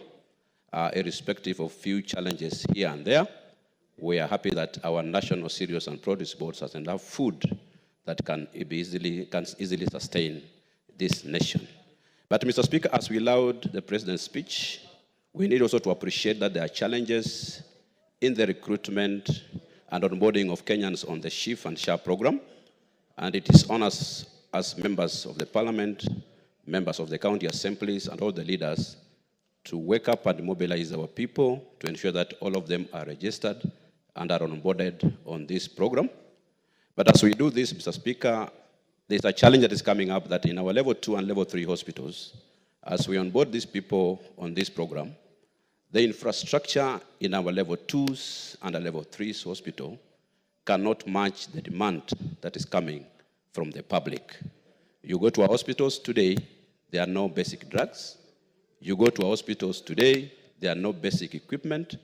Speaker 13: irrespective of few challenges here and there. We are happy that our national cereals and produce boards has enough food that can easily sustain this nation. But Mr. Speaker, as we allowed the President's speech, we need also to appreciate that there are challenges in the recruitment and onboarding of Kenyans on the SHIF and SHA program. And it is on us as members of the Parliament, members of the county assemblies, and all the leaders to wake up and mobilize our people to ensure that all of them are registered and are onboarded on this program. But as we do this, Mr. Speaker, there's a challenge that is coming up that in our level 2 and level 3 hospitals, as we onboard these people on this program, the infrastructure in our level 2s and our level 3s hospital cannot match the demand that is coming from the public. You go to our hospitals today, there are no basic drugs. You go to our hospitals today, there are no basic equipment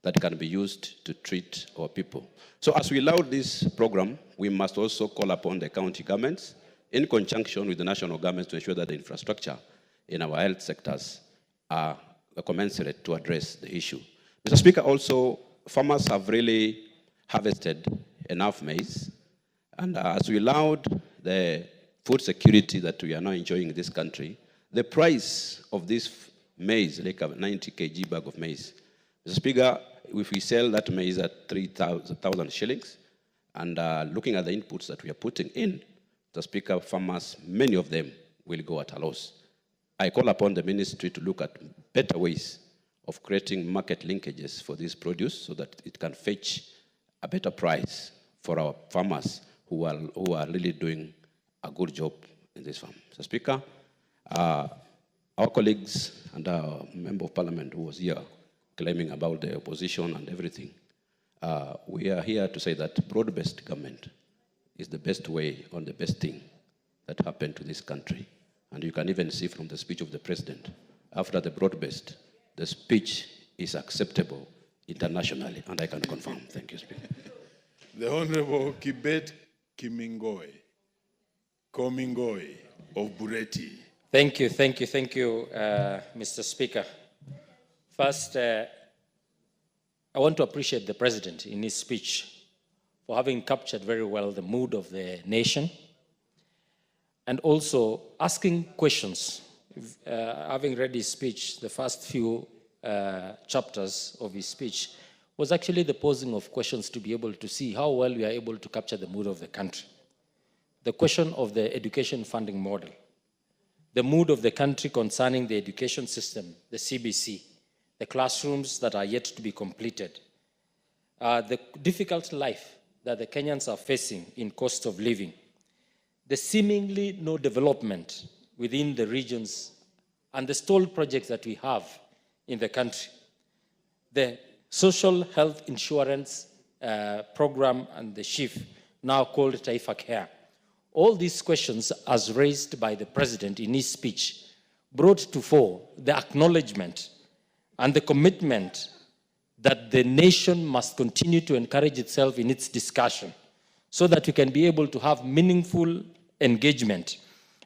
Speaker 13: that can be used to treat our people. So as we launch this program, we must also call upon the county governments in conjunction with the national governments to ensure that the infrastructure in our health sectors are commensurate to address the issue. Mr. Speaker, also, farmers have really harvested enough maize. And as we allowed the food security that we are now enjoying in this country, the price of this maize, like a 90 kg bag of maize, Mr. Speaker, if we sell that maize at 3,000 shillings, and looking at the inputs that we are putting in, Mr. Speaker, farmers, many of them will go at a loss. I call upon the ministry to look at better ways of creating market linkages for this produce so that it can fetch a better price for our farmers who are really doing a good job in this farm. Mr. Speaker, our colleagues and our member of parliament who was here claiming about the opposition and everything, we are here to say that broad-based government is the best way on the best thing that happened to this country. And you can even see from the speech of the president, after the broad-based, the speech is acceptable internationally, and I can confirm. Thank you, Speaker.
Speaker 4: The Honorable Kibet Komingoi of Bureti.
Speaker 14: Thank you, Mr. Speaker. First, I want to appreciate the President in his speech for having captured very well the mood of the nation and also asking questions. Having read his speech, the first few chapters of his speech was actually the posing of questions to be able to see how well we are able to capture the mood of the country. The question of the education funding model, the mood of the country concerning the education system, the CBC, the classrooms that are yet to be completed, the difficult life that the Kenyans are facing in cost of living, the seemingly no development within the regions and the stalled projects that we have in the country, the social health insurance program and the SHIF, now called Taifa Care. All these questions, as raised by the President in his speech, brought to fore the acknowledgement and the commitment that the nation must continue to encourage itself in its discussion so that we can be able to have meaningful engagement.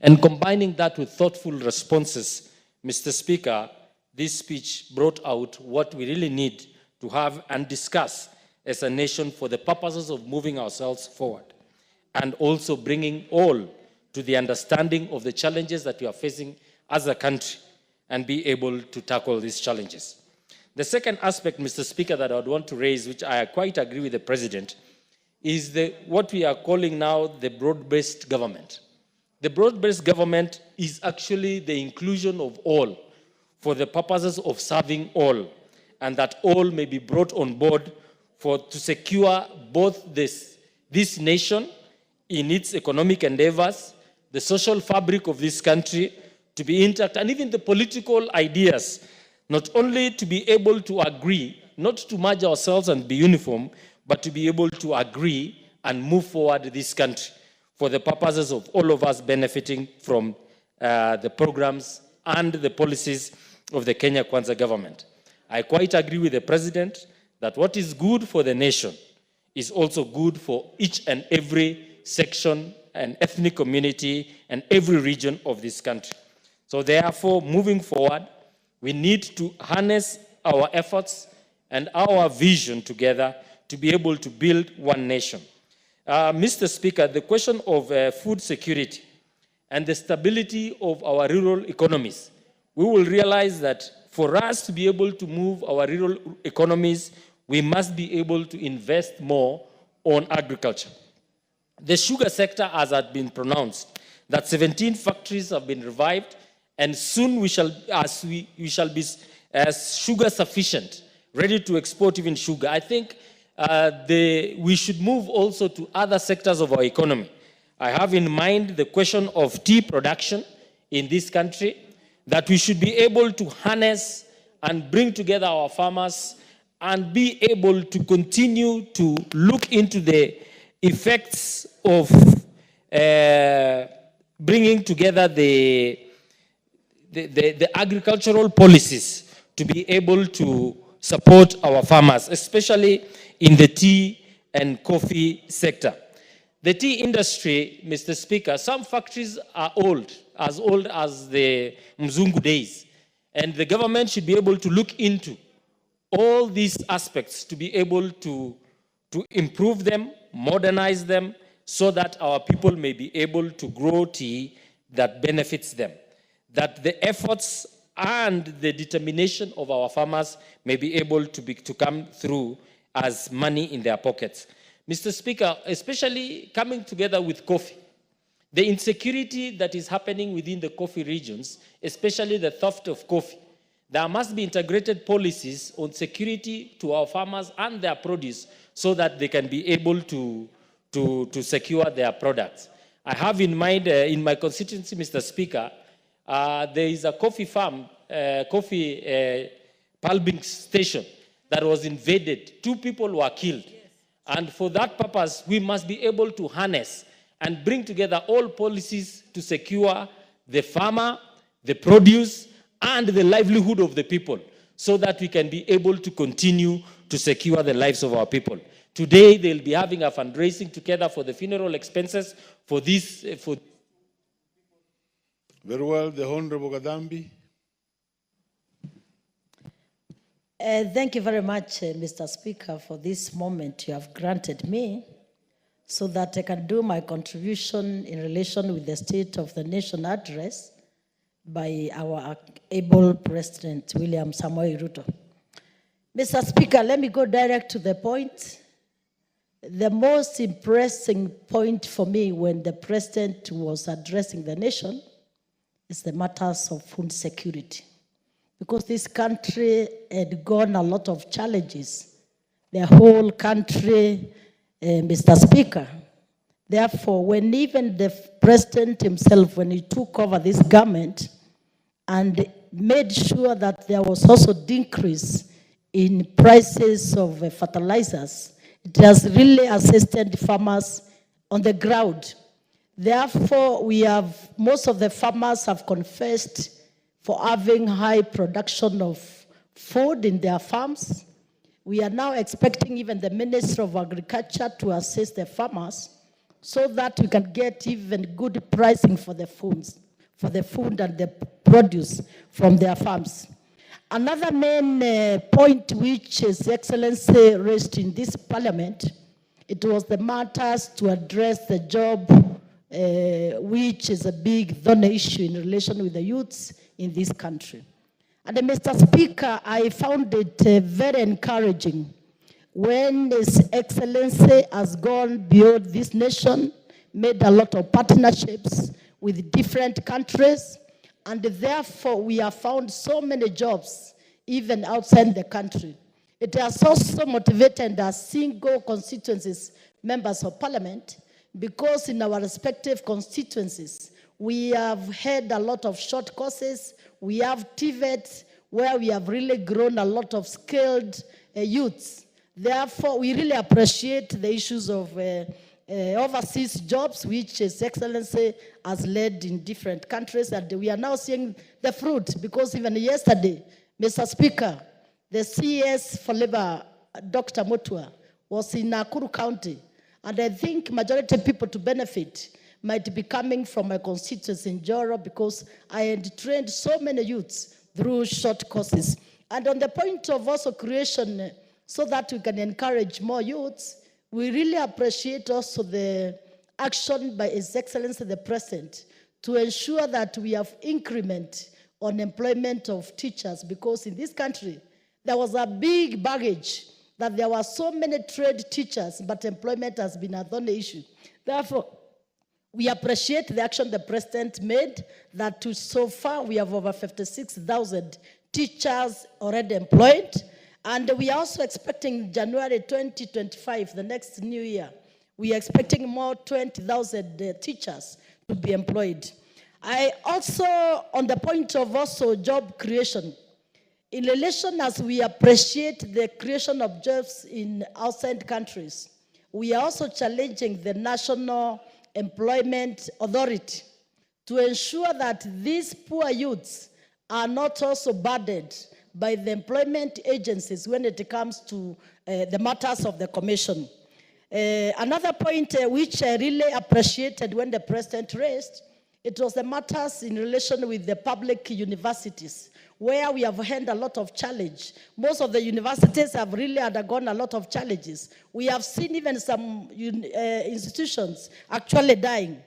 Speaker 14: And combining that with thoughtful responses, Mr. Speaker, this speech brought out what we really need to have and discuss as a nation for the purposes of moving ourselves forward and also bringing all to the understanding of the challenges that we are facing as a country and be able to tackle these challenges. The second aspect, Mr. Speaker, that I would want to raise, which I quite agree with the President, is what we are calling now the broad-based government. The broad-based government is actually the inclusion of all for the purposes of serving all, and that all may be brought on board to secure both this nation in its economic endeavors, the social fabric of this country to be intact, and even the political ideas, not only to be able to agree, not to merge ourselves and be uniform, but to be able to agree and move forward this country for the purposes of all of us benefiting from the programs and the policies of the Kenya Kwanza government. I quite agree with the President that what is good for the nation is also good for each and every section and ethnic community and every region of this country. So therefore, moving forward, We need to harness our efforts and our vision together to be able to build one nation. Mr. Speaker, the question of food security and the stability of our rural economies, we will realize that for us to be able to move our rural economies, we must be able to invest more on agriculture. The sugar sector, as had been pronounced, that 17 factories have been revived, and soon we shall be as sugar sufficient, ready to export even sugar. I think we should move also to other sectors of our economy. I have in mind the question of tea production in this country, that we should be able to harness and bring together our farmers and be able to continue to look into the effects of bringing together the agricultural policies to be able to support our farmers, especially in the tea and coffee sector. The tea industry, Mr. Speaker, some factories are old as the Mzungu days. And the government should be able to look into all these aspects to be able to improve them, modernize them, so that our people may be able to grow tea that benefits them. That the efforts and the determination of our farmers may be able to come through as money in their pockets. Mr. Speaker, especially coming together with coffee, the insecurity that is happening within the coffee regions, especially the theft of coffee, there must be integrated policies on security to our farmers and their produce so that they can be able to secure their products. I have in mind, in my constituency, Mr. Speaker, there is a coffee farm, coffee pulping station that was invaded. 2 people were killed. And for that purpose, we must be able to harness and bring together all policies to secure the farmer, the produce, and the livelihood of the people so that we can be able to continue to secure the lives of our people. Today, they'll be having a fundraising together for the funeral expenses for this.
Speaker 4: Very well, the Honorable Gadambi.
Speaker 15: Thank you very much, Mr. Speaker, for this moment you have granted me so that I can do my contribution in relation with the State of the Nation address by our able President, William Samoei Ruto. Mr. Speaker, let me go direct to the point. The most impressing point for me when the President was addressing the nation is the matters of food security. Because this country had gone a lot of challenges. The whole country, Mr. Speaker. Therefore, when even the President himself, when he took over this government and made sure that there was also decrease in prices of fertilizers, it has really assisted farmers on the ground. Therefore, most of the farmers have confessed for having high production of food in their farms. We are now expecting even the Minister of Agriculture to assist the farmers so that we can get even good pricing for the food and the produce from their farms. Another main point which His Excellency raised in this parliament, it was the matters to address the job, which is a big thorny issue in relation with the youths in this country. And Mr. Speaker, I found it very encouraging when His Excellency has gone beyond this nation, made a lot of partnerships with different countries, and therefore we have found so many jobs even outside the country. It has also motivated us single constituencies, members of parliament, because in our respective constituencies, we have had a lot of short courses. We have TVET, where we have really grown a lot of skilled youths. Therefore, we really appreciate the issues of overseas jobs, which His Excellency has led in different countries, and we are now seeing the fruit, because even yesterday, Mr. Speaker, the CS for Labor, Dr. Mutua, was in Nakuru County, and I think majority of people to benefit might be coming from my constituency in Joro, because I had trained so many youths through short courses. And on the point of also creation, so that we can encourage more youths, we really appreciate also the action by His Excellency the President to ensure that we have increment on employment of teachers, because in this country, there was a big baggage that there were so many trade teachers, but employment has been a thorny issue. Therefore, we appreciate the action the President made, that so far we have over 56,000 teachers already employed. And we are also expecting January 2025, the next new year, we are expecting more 20,000 teachers to be employed. I also, on the point of also job creation, in relation as we appreciate the creation of jobs in outside countries, we are also challenging the National Employment Authority to ensure that these poor youths are not also burdened by the employment agencies when it comes to the matters of the commission. Another point which I really appreciated when the President raised, it was the matters in relation with the public universities, where we have had a lot of challenge. Most of the universities have really undergone a lot of challenges. We have seen even some institutions actually dying.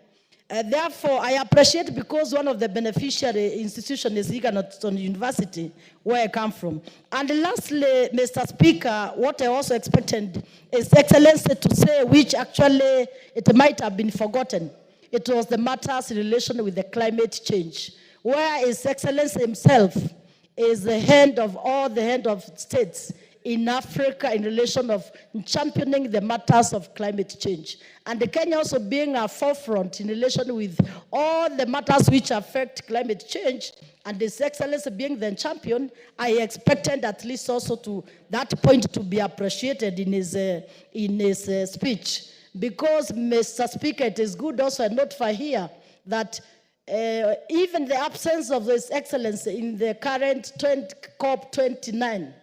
Speaker 15: Therefore, I appreciate, because one of the beneficiary institutions is Egerton University, where I come from. And lastly, Mr. Speaker, what I also expected is Excellency to say, which actually it might have been forgotten. It was the matters in relation with the climate change, where His Excellency himself is the head of all the head of states in Africa in relation of championing the matters of climate change. And Kenya also being a forefront in relation with all the matters which affect climate change, and His Excellency being the champion, I expected at least also to that point to be appreciated in his speech. Because, Mr. Speaker, it is good also a note for here that even the absence of His Excellency in the current COP29,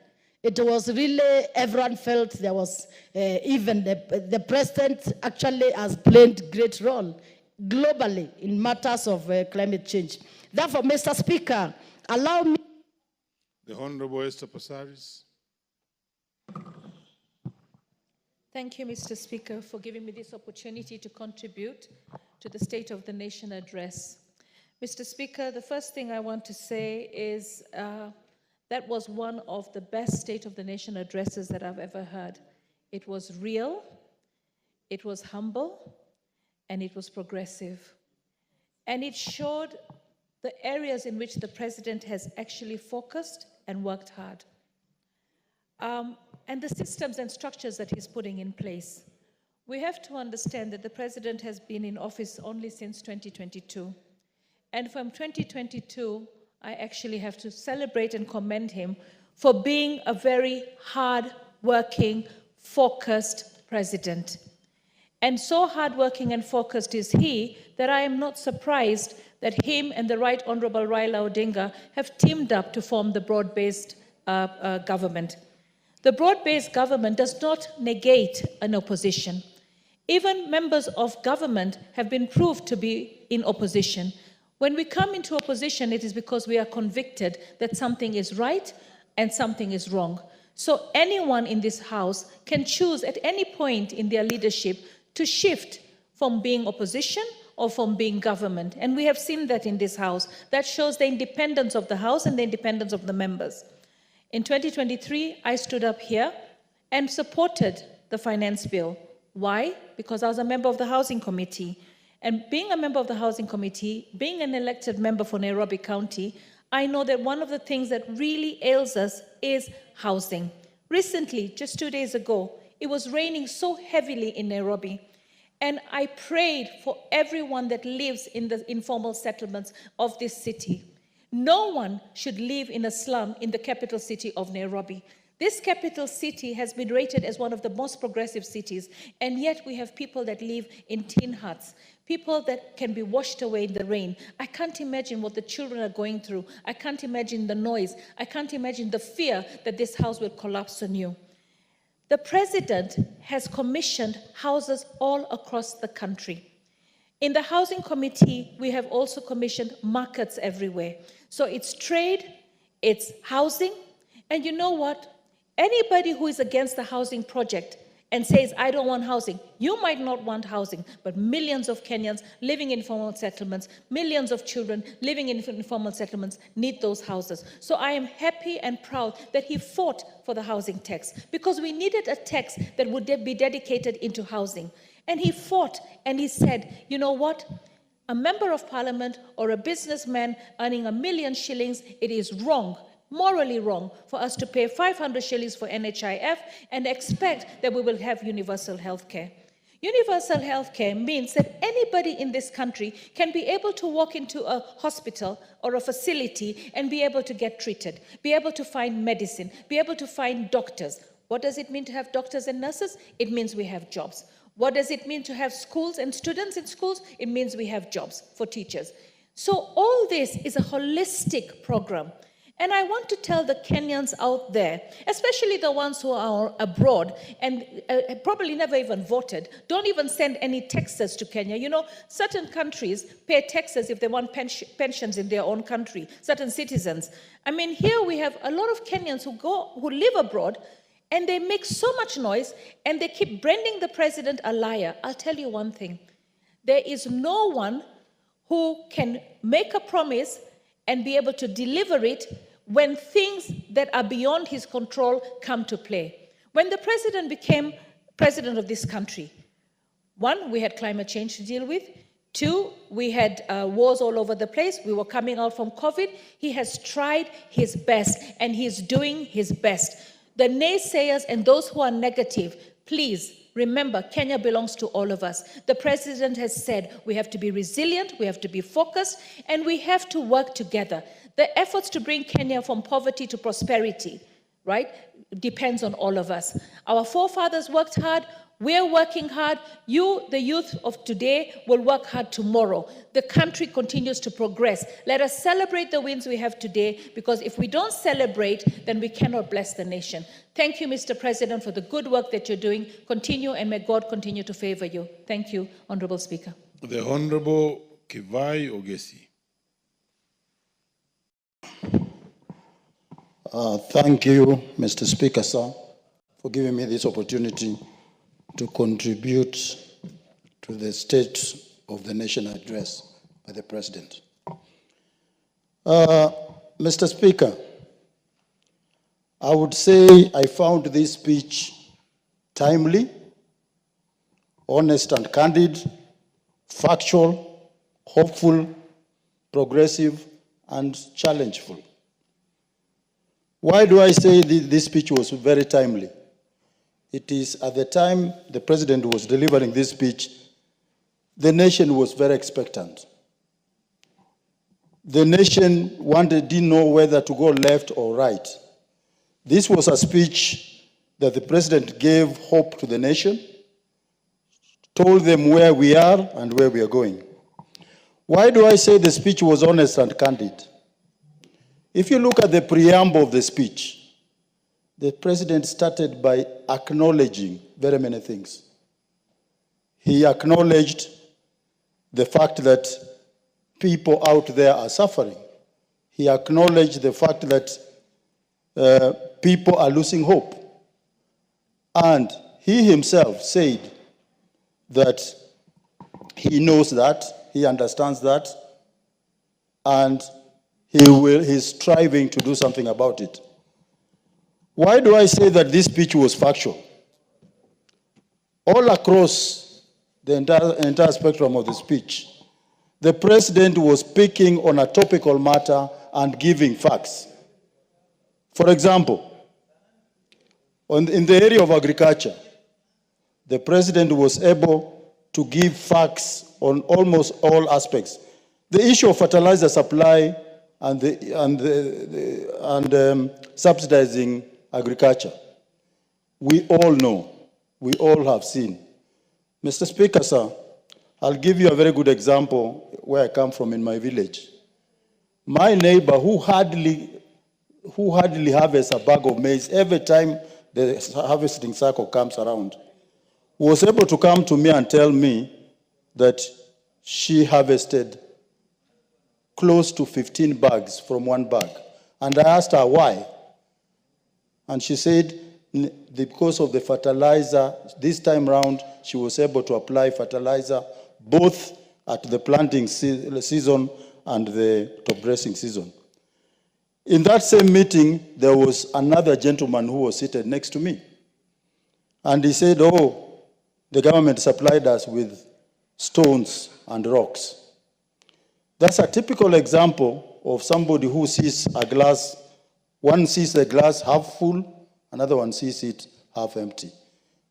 Speaker 15: it was really, everyone felt there was, even the President actually has played great role globally in matters of climate change. Therefore, Mr. Speaker, allow me.
Speaker 4: The Honorable Esther Passaris.
Speaker 2: Thank you, Mr. Speaker, for giving me this opportunity to contribute to the State of the Nation address. Mr. Speaker, the first thing I want to say is that was one of the best State of the Nation addresses that I've ever heard. It was real, it was humble, and it was progressive. And it showed the areas in which the President has actually focused and worked hard. And the systems and structures that he's putting in place. We have to understand that the President has been in office only since 2022. And from 2022, I actually have to celebrate and commend him for being a very hard-working, focused president. And so hard-working and focused is he that I am not surprised that him and the Right Honorable Raila Odinga have teamed up to form the broad-based government. The broad-based government does not negate an opposition. Even members of government have been proved to be in opposition. When we come into opposition, it is because we are convicted that something is right and something is wrong. So anyone in this House can choose at any point in their leadership to shift from being opposition or from being government. And we have seen that in this House. That shows the independence of the House and the independence of the members. In 2023, I stood up here and supported the finance bill. Why? Because I was a member of the Housing Committee. And being a member of the Housing Committee, being an elected member for Nairobi County, I know that one of the things that really ails us is housing. Recently, just 2 days ago, it was raining so heavily in Nairobi. And I prayed for everyone that lives in the informal settlements of this city. No one should live in a slum in the capital city of Nairobi. This capital city has been rated as one of the most progressive cities, and yet we have people that live in tin huts, people that can be washed away in the rain. I can't imagine what the children are going through. I can't imagine the noise. I can't imagine the fear that this house will collapse on you. The President has commissioned houses all across the country. In the Housing Committee, we have also commissioned markets everywhere. So it's trade, it's housing. And you know what? Anybody who is against the housing project and says, I don't want housing, you might not want housing, but millions of Kenyans living in informal settlements, millions of children living in informal settlements need those houses. So I am happy and proud that he fought for the housing tax, because we needed a tax that would be dedicated into housing. And he fought and he said, you know what? A member of parliament or a businessman earning 1 million shillings, it is wrong, morally wrong, for us to pay 500 shillings for NHIF and expect that we will have universal health care. Universal health care means that anybody in this country can be able to walk into a hospital or a facility and be able to get treated, be able to find medicine, be able to find doctors. What does it mean to have doctors and nurses? It means we have jobs. What does it mean to have schools and students in schools? It means we have jobs for teachers. So all this is a holistic program. And I want to tell the Kenyans out there, especially the ones who are abroad and probably never even voted, don't even send any taxes to Kenya. You know, certain countries pay taxes if they want pensions in their own country, certain citizens. I mean, here we have a lot of Kenyans who live abroad, and they make so much noise, and they keep branding the president a liar. I'll tell you one thing. There is no one who can make a promise and be able to deliver it when things that are beyond his control come to play. When the president became president of this country, 1, we had climate change to deal with. 2, we had wars all over the place. We were coming out from COVID. He has tried his best, and he's doing his best. The naysayers and those who are negative, please remember, Kenya belongs to all of us. The president has said we have to be resilient, we have to be focused, and we have to work together. The efforts to bring Kenya from poverty to prosperity, right, depends on all of us. Our forefathers worked hard. We're working hard. You, the youth of today, will work hard tomorrow. The country continues to progress. Let us celebrate the wins we have today, because if we don't celebrate, then we cannot bless the nation. Thank you, Mr. President, for the good work that you're doing. Continue, and may God continue to favor you. Thank you, Honorable Speaker.
Speaker 4: The Honorable Kivai Ogesi.
Speaker 16: Thank you, Mr. Speaker, sir, for giving me this opportunity to contribute to the State of the Nation address by the President. Mr. Speaker, I would say I found this speech timely, honest and candid, factual, hopeful, progressive, and challengeful. Why do I say this speech was very timely? It is at the time the President was delivering this speech, the nation was very expectant. The nation didn't know whether to go left or right. This was a speech that the President gave hope to the nation, told them where we are and where we are going. Why do I say the speech was honest and candid? If you look at the preamble of the speech, the President started by acknowledging very many things. He acknowledged the fact that people out there are suffering. He acknowledged the fact that people are losing hope. And he himself said that he knows that, he understands that, and he's striving to do something about it. Why do I say that this speech was factual? All across the entire spectrum of the speech, the President was picking on a topical matter and giving facts. For example, in the area of agriculture, the President was able to give facts on almost all aspects. The issue of fertilizer supply and subsidizing agriculture, we all know, we all have seen. Mr. Speaker, sir, I'll give you a very good example where I come from in my village. My neighbor, who hardly harvests a bag of maize every time the harvesting cycle comes around, was able to come to me and tell me that she harvested close to 15 bags from one bag. And I asked her why. And she said, because of the fertilizer, this time round, she was able to apply fertilizer both at the planting season and the top dressing season. In that same meeting, there was another gentleman who was seated next to me. And he said, oh, the government supplied us with stones and rocks. That's a typical example of somebody who sees a glass, one sees the glass half full, another one sees it half empty.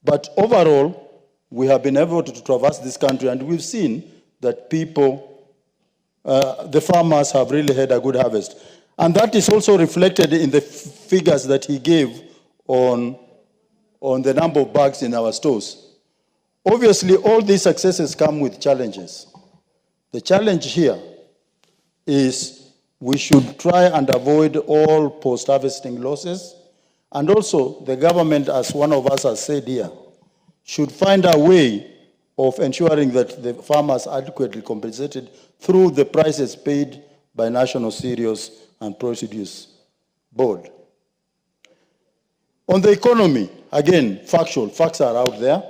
Speaker 16: But overall, we have been able to traverse this country, and we've seen that people, the farmers have really had a good harvest. And that is also reflected in the figures that he gave on the number of bags in our stores. Obviously, all these successes come with challenges. The challenge here is we should try and avoid all post-harvesting losses. And also, the government, as one of us has said here, should find a way of ensuring that the farmers are adequately compensated through the prices paid by National Cereals and Produce Board. On the economy, again, facts are out there.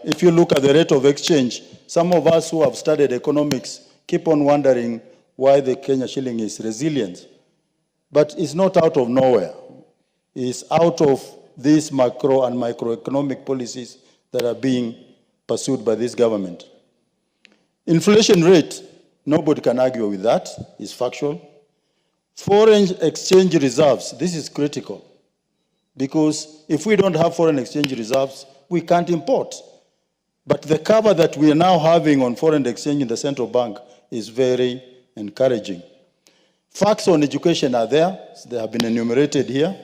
Speaker 16: If you look at the rate of exchange, some of us who have studied economics keep on wondering why the Kenya shilling is resilient. But it's not out of nowhere. It's out of these macro and microeconomic policies that are being pursued by this government. Inflation rate, nobody can argue with that, it's factual. Foreign exchange reserves, this is critical, because if we don't have foreign exchange reserves, we can't import. But the cover that we are now having on foreign exchange in the central bank is very encouraging. Facts on education are there. They have been enumerated here.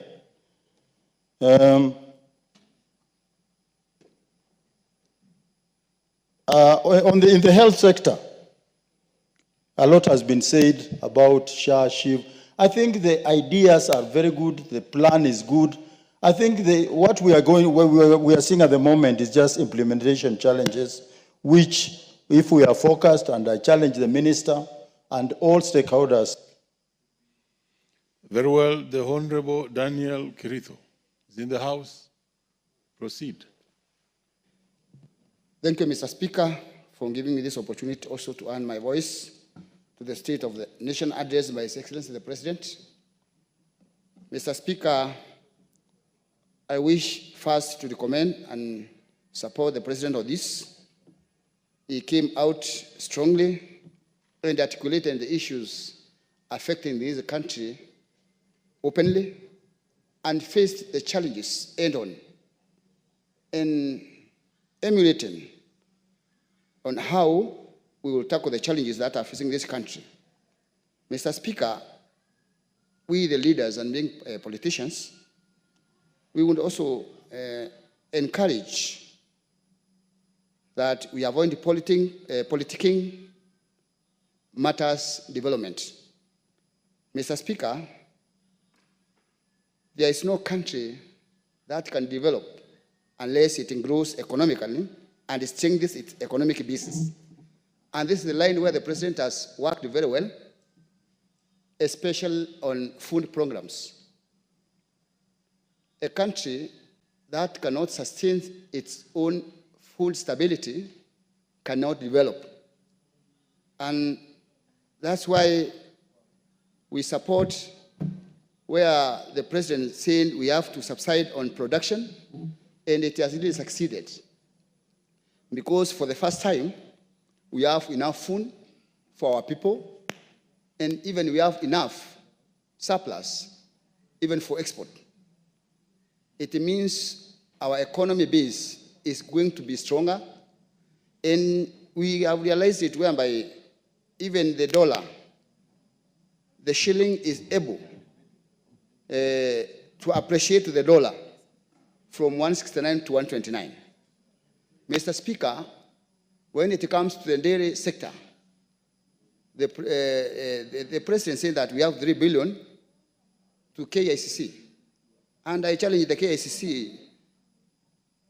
Speaker 16: In the health sector, a lot has been said about SHA, SHIV. I think the ideas are very good. The plan is good. I think what we are seeing at the moment is just implementation challenges, which, if we are focused, and I challenge the minister and all stakeholders.
Speaker 4: Very well, the Honorable Daniel Kirito is in the House. Proceed.
Speaker 17: Thank you, Mr. Speaker, for giving me this opportunity also to earn my voice to the State of the Nation addressed by His Excellency the President. Mr. Speaker, I wish first to recommend and support the President of this. He came out strongly and articulated the issues affecting this country openly and faced the challenges head-on and emulating on how we will tackle the challenges that are facing this country. Mr. Speaker, we the leaders and being politicians, we would also encourage that we avoid politicking matters development. Mr. Speaker, there is no country that can develop unless it grows economically and strengthens its economic basis. And this is the line where the President has worked very well, especially on food programs. A country that cannot sustain its own food stability cannot develop. And that's why we support where the President said we have to subside on production, and it has really succeeded. Because for the first time, we have enough food for our people, and even we have enough surplus, even for export. It means our economy base is going to be stronger, and we have realized it whereby even the dollar, the shilling is able to appreciate the dollar from 169 to 129. Mr. Speaker, when it comes to the dairy sector, the President said that we have 3 billion to KICC. And I challenge the KICC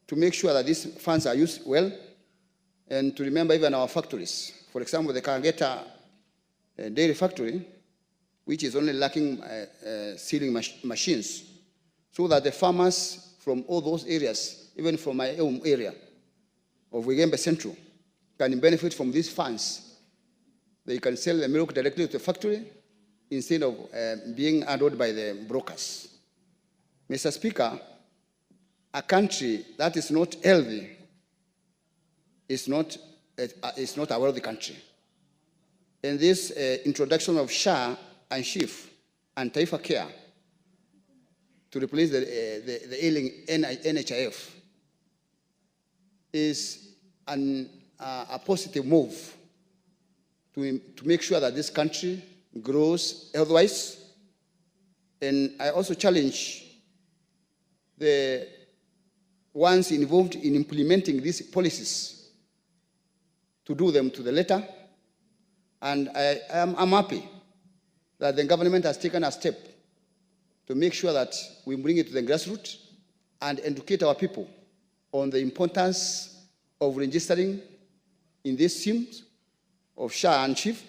Speaker 17: to make sure that these funds are used well and to remember even our factories. For example, the Kangeta dairy factory, which is only lacking sealing machines, so that the farmers from all those areas, even from my own area of Wigembe Central, can benefit from these funds. They can sell the milk directly to the factory instead of being handled by the brokers. Mr. Speaker, a country that is not healthy is not a wealthy country. And this introduction of SHA and SHIF and Taifa Care to replace the ailing NHIF is a positive move to make sure that this country grows health-wise. And I also challenge the ones involved in implementing these policies to do them to the letter. And I'm happy that the government has taken a step to make sure that we bring it to the grassroots and educate our people on the importance of registering in these schemes of SHA and SHIF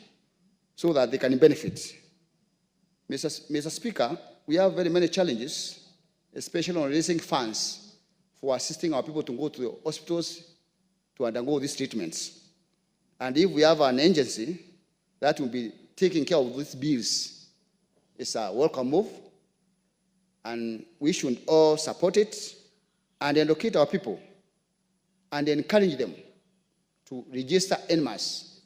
Speaker 17: so that they can benefit. Mr. Speaker, we have very many challenges, especially on raising funds for assisting our people to go to the hospitals to undergo these treatments. And if we have an agency that will be taking care of these bills, it's a welcome move, and we should all support it and educate our people and encourage them to register en masse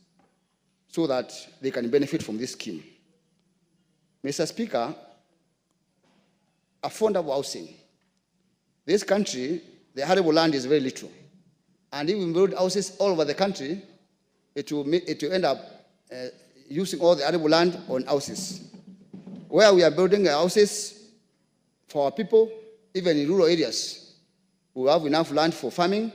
Speaker 17: so that they can benefit from this scheme. Mr. Speaker, affordable housing. This country, the arable land is very little. And if we build houses all over the country, it will end up using all the arable land on houses. Where we are building houses for our people, even in rural areas, we have enough land for farming,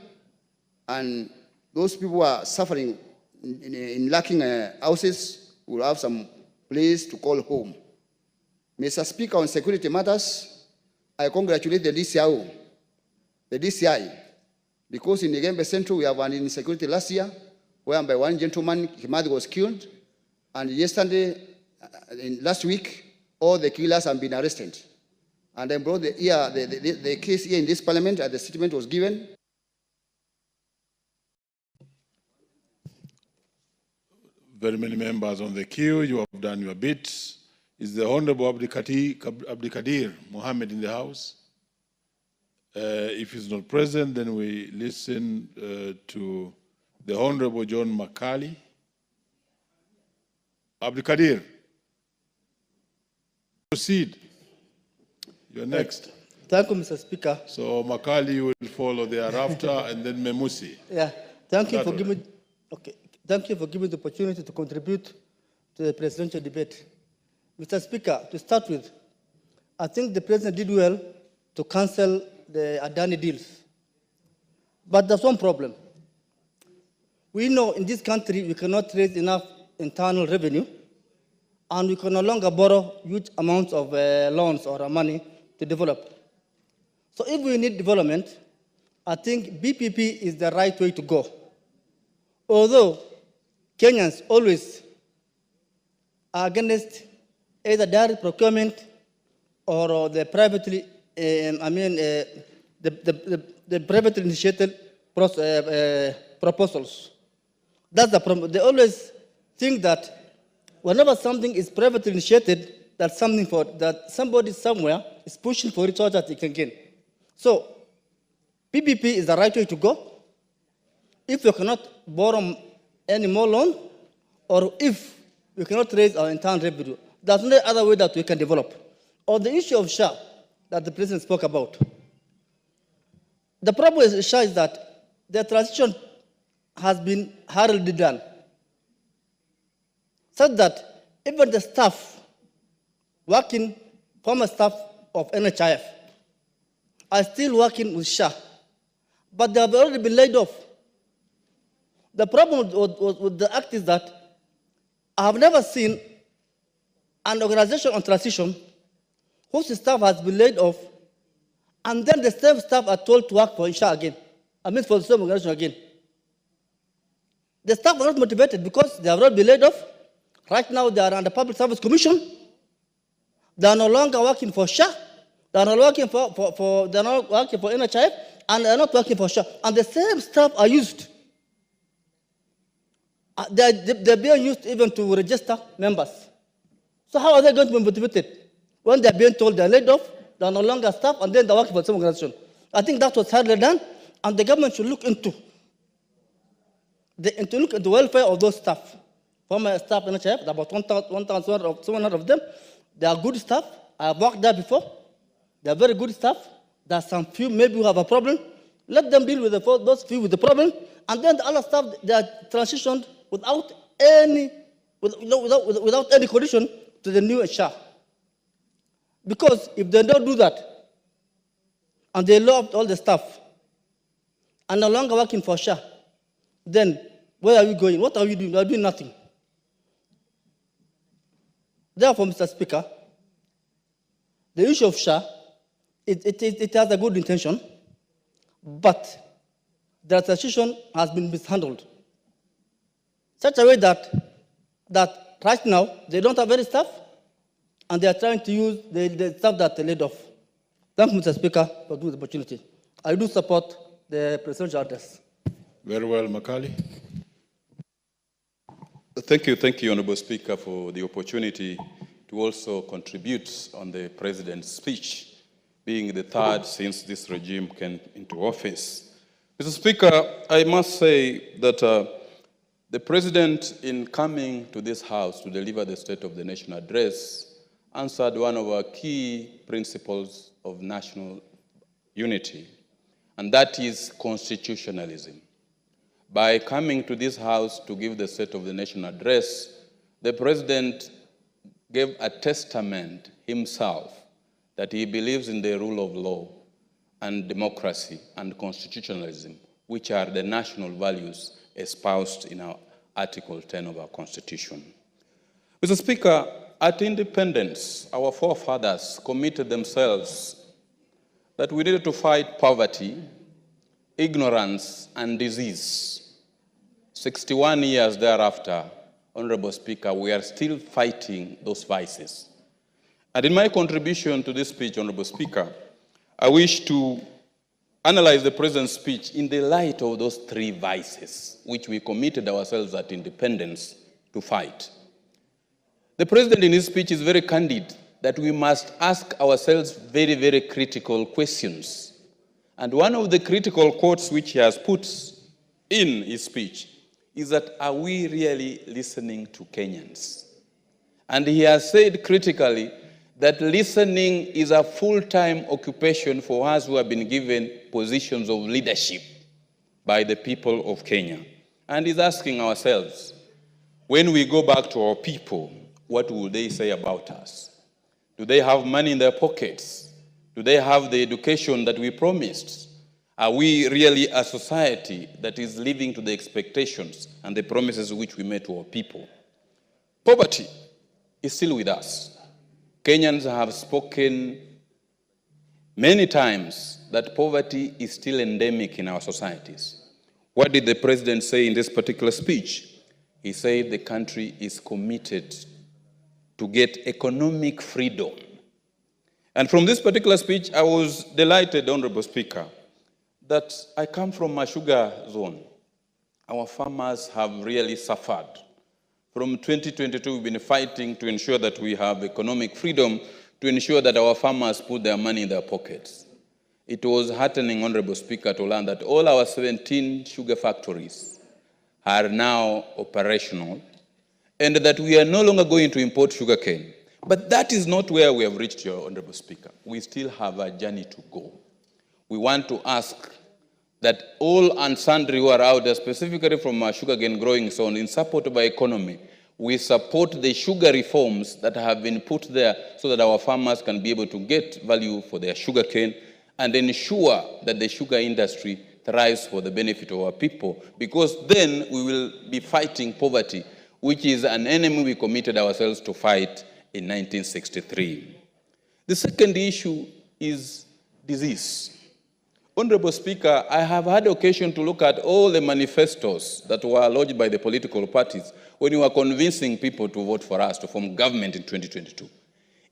Speaker 17: and those people who are suffering in lacking houses will have some place to call home. Mr. Speaker, on security matters, I congratulate the DCI, because in Igembe Central we have an insecurity last year, whereby one gentleman, KIMANI, was killed, and yesterday, last week, all the killers have been arrested. And I brought the case here in this parliament, and the statement was given.
Speaker 4: Very many members on the queue. You have done your bit. Is the Honorable Abdikadir Mohammed in the House? If he's not present, then we listen to the Honorable John Makali. Abdikadir, proceed. You're next.
Speaker 18: Thank you, Mr. Speaker.
Speaker 4: So Makali will follow thereafter, and then Memusi.
Speaker 18: Yeah, thank you for giving. Okay, thank you for giving the opportunity to contribute to the presidential debate. Mr. Speaker, to start with, I think the president did well to cancel the Adani deals. But there's one problem. We know in this country we cannot raise enough internal revenue, and we can no longer borrow huge amounts of loans or money to develop. So if we need development, I think BPP is the right way to go. Although Kenyans always are against either direct procurement or the privately, the privately initiated proposals. That's the problem. They always think that whenever something is privately initiated, that's something that somebody somewhere is pushing for it so that they can gain. So PPP is the right way to go. If you cannot borrow any more loan, or if we cannot raise our internal revenue, there's no other way that we can develop. Or the issue of SHA that the president spoke about. The problem with SHA is that the transition has been hurriedly done, such that even the staff, former staff of NHIF, are still working with SHA, but they have already been laid off. The problem with the act is that I have never seen an organization on transition whose staff has been laid off, and then the same staff are told to work for SHA again. For the same organization again. The staff are not motivated because they have not been laid off. Right now they are under Public Service Commission, They are no longer working for SHA. They are not working they're not working for NHIF, and they are not working for SHA. And the same staff are used. They're being used even to register members. So how are they going to be motivated when they're being told they're laid off, they're no longer staff, and then they're working for some organization? I think that was hardly done, and the government should look into the welfare of those staff. Former staff in NHIF, about 1,700 of them. They are good staff. I have worked there before. They are very good staff. There are some few maybe who have a problem. Let them deal with those few with the problem, and then the other staff, they are transitioned without any condition to the new HR. Because if they don't do that, and they love all the staff, and no longer working for SHA, then where are we going? What are we doing? We are doing nothing. Therefore, Mr. Speaker, the issue of SHA, it has a good intention, but the transition has been mishandled. Such a way that right now, they don't have any staff, and they are trying to use the staff that they laid off. Thank you, Mr. Speaker, for giving the opportunity. I do support the presidential address.
Speaker 4: Very well, Makali.
Speaker 19: Thank you, Honorable Speaker, for the opportunity to also contribute on the President's speech, being the third since this regime came into office. Mr. Speaker, I must say that the President, in coming to this House to deliver the State of the Nation address, answered one of our key principles of national unity, and that is constitutionalism. By coming to this House to give the State of the Nation address, the President gave a testament himself that he believes in the rule of law and democracy and constitutionalism, which are the national values espoused in our Article 10 of our Constitution. Mr. Speaker, at independence, our forefathers committed themselves that we needed to fight poverty, ignorance, and disease. 61 years thereafter, Honorable Speaker, we are still fighting those vices. And in my contribution to this speech, Honorable Speaker, I wish to analyze the President's speech in the light of those three vices, which we committed ourselves at independence to fight. The President in his speech is very candid that we must ask ourselves very, very critical questions. And one of the critical quotes which he has put in his speech is that, are we really listening to Kenyans? And he has said critically that listening is a full-time occupation for us who have been given positions of leadership by the people of Kenya. And he's asking ourselves, when we go back to our people, what will they say about us? Do they have money in their pockets? Do they have the education that we promised? Are we really a society that is living to the expectations and the promises which we made to our people? Poverty is still with us. Kenyans have spoken many times that poverty is still endemic in our societies. What did the President say in this particular speech? He said the country is committed to get economic freedom. And from this particular speech, I was delighted, Honorable Speaker, that I come from a sugar zone. Our farmers have really suffered. From 2022, we've been fighting to ensure that we have economic freedom, to ensure that our farmers put their money in their pockets. It was heartening, Honorable Speaker, to learn that all our 17 sugar factories are now operational, and that we are no longer going to import sugarcane. But that is not where we have reached, your Honorable Speaker. We still have a journey to go. We want to ask that all and sundry who are out there, specifically from our sugarcane growing zone, in support of our economy, we support the sugar reforms that have been put there so that our farmers can be able to get value for their sugarcane and ensure that the sugar industry thrives for the benefit of our people, because then we will be fighting poverty, which is an enemy we committed ourselves to fight in 1963. The second issue is disease. Honorable Speaker, I have had occasion to look at all the manifestos that were lodged by the political parties when we were convincing people to vote for us to form government in 2022.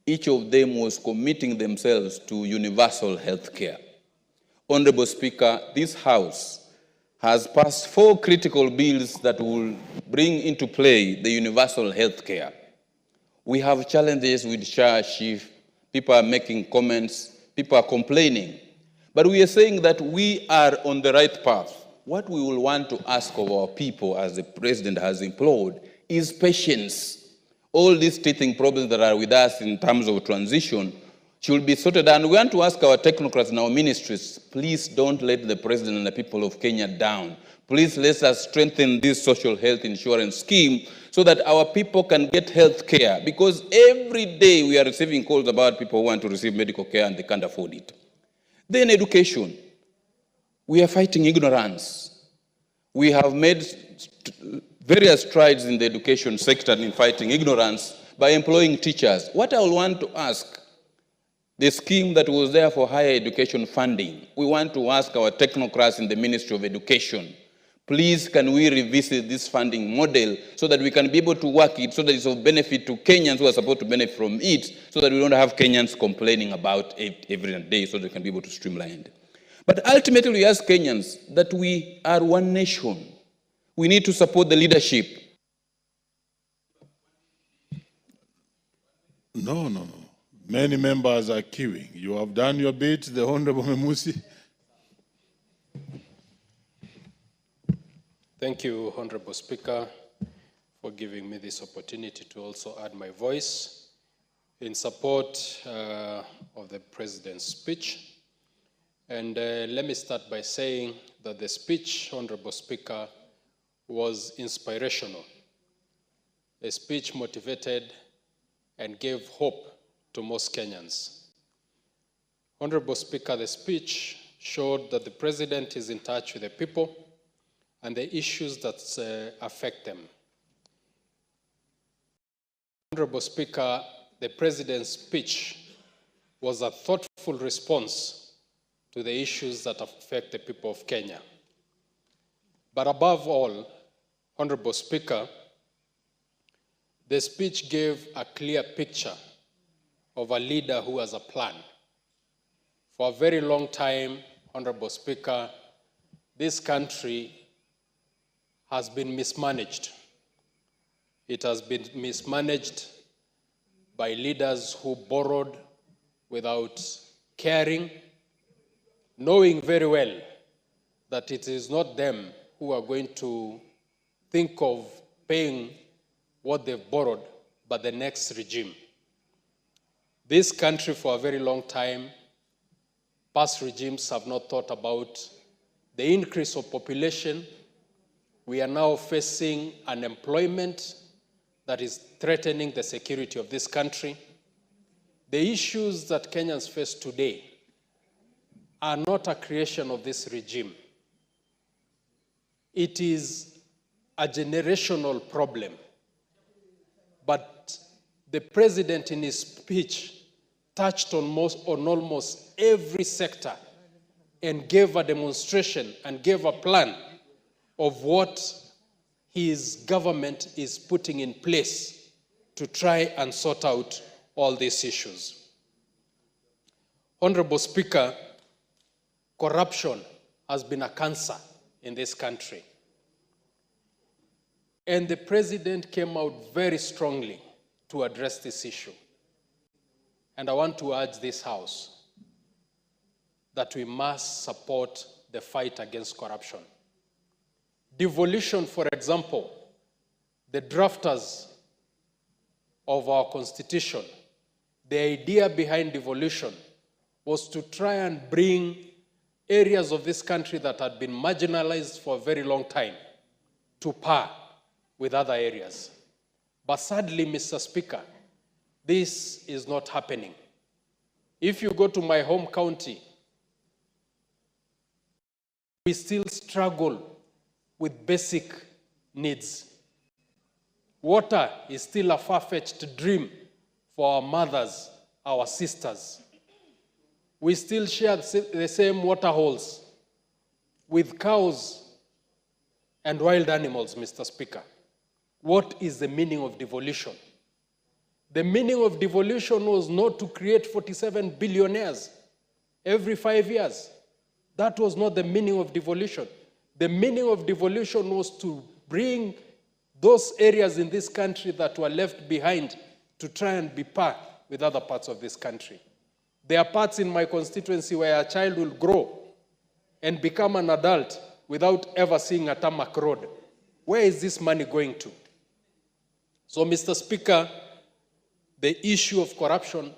Speaker 19: each of them was committing themselves to universal health care. Honorable Speaker, this House has passed 4 critical bills that will bring into play the universal health care. We have challenges with chief. People are making comments, people are complaining. But we are saying that we are on the right path. What we will want to ask of our people, as the President has implored, is patience. All these teething problems that are with us in terms of transition should be sorted. And we want to ask our technocrats and our ministries, please don't let the President and the people of Kenya down. Please let us strengthen this social health insurance scheme so that our people can get health care. Because every day we are receiving calls about people who want to receive medical care and they can't afford it. Then education. We are fighting ignorance. We have made various strides in the education sector in fighting ignorance by employing teachers. What I will want to ask, the scheme that was there for higher education funding, we want to ask our technocrats in the Ministry of Education, please can we revisit this funding model so that we can be able to work it so that it's of benefit to Kenyans who are supposed to benefit from it, so that we don't have Kenyans complaining about it every day, so they can be able to streamline it. But ultimately we ask Kenyans that we are one nation. We need to support the leadership.
Speaker 4: No. Many members are queuing. You have done your bit, the Honorable Memusi.
Speaker 12: Thank you, Honorable Speaker, for giving me this opportunity to also add my voice in support of the President's speech. And let me start by saying that the speech, Honorable Speaker, was inspirational. A speech motivated and gave hope to most Kenyans. Honorable Speaker, the speech showed that the President is in touch with the people and the issues that affect them. Honorable Speaker, the President's speech was a thoughtful response to the issues that affect the people of Kenya. But above all, Honorable Speaker, the speech gave a clear picture of a leader who has a plan. For a very long time, Honorable Speaker, this country has been mismanaged. It has been mismanaged by leaders who borrowed without caring, knowing very well that it is not them who are going to think of paying what they've borrowed, but the next regime. This country, for a very long time, past regimes have not thought about the increase of population. We are now facing unemployment that is threatening the security of this country. The issues that Kenyans face today are not a creation of this regime. It is a generational problem. But the President in his speech touched on almost every sector and gave a demonstration and gave a plan of what his government is putting in place to try and sort out all these issues. Honorable Speaker, corruption has been a cancer in this country. And the President came out very strongly to address this issue. And I want to urge this House that we must support the fight against corruption. Devolution, for example, the drafters of our Constitution, the idea behind devolution was to try and bring areas of this country that had been marginalized for a very long time to par with other areas. But sadly, Mr. Speaker, this is not happening. If you go to my home county, we still struggle with basic needs. Water is still a far-fetched dream for our mothers, our sisters. We still share the same water holes with cows and wild animals, Mr. Speaker. What is the meaning of devolution? The meaning of devolution was not to create 47 billionaires every 5 years. That was not the meaning of devolution. The meaning of devolution was to bring those areas in this country that were left behind to try and be par with other parts of this country. There are parts in my constituency where a child will grow and become an adult without ever seeing a tarmac road. Where is this money going to? So, Mr. Speaker, the issue of corruption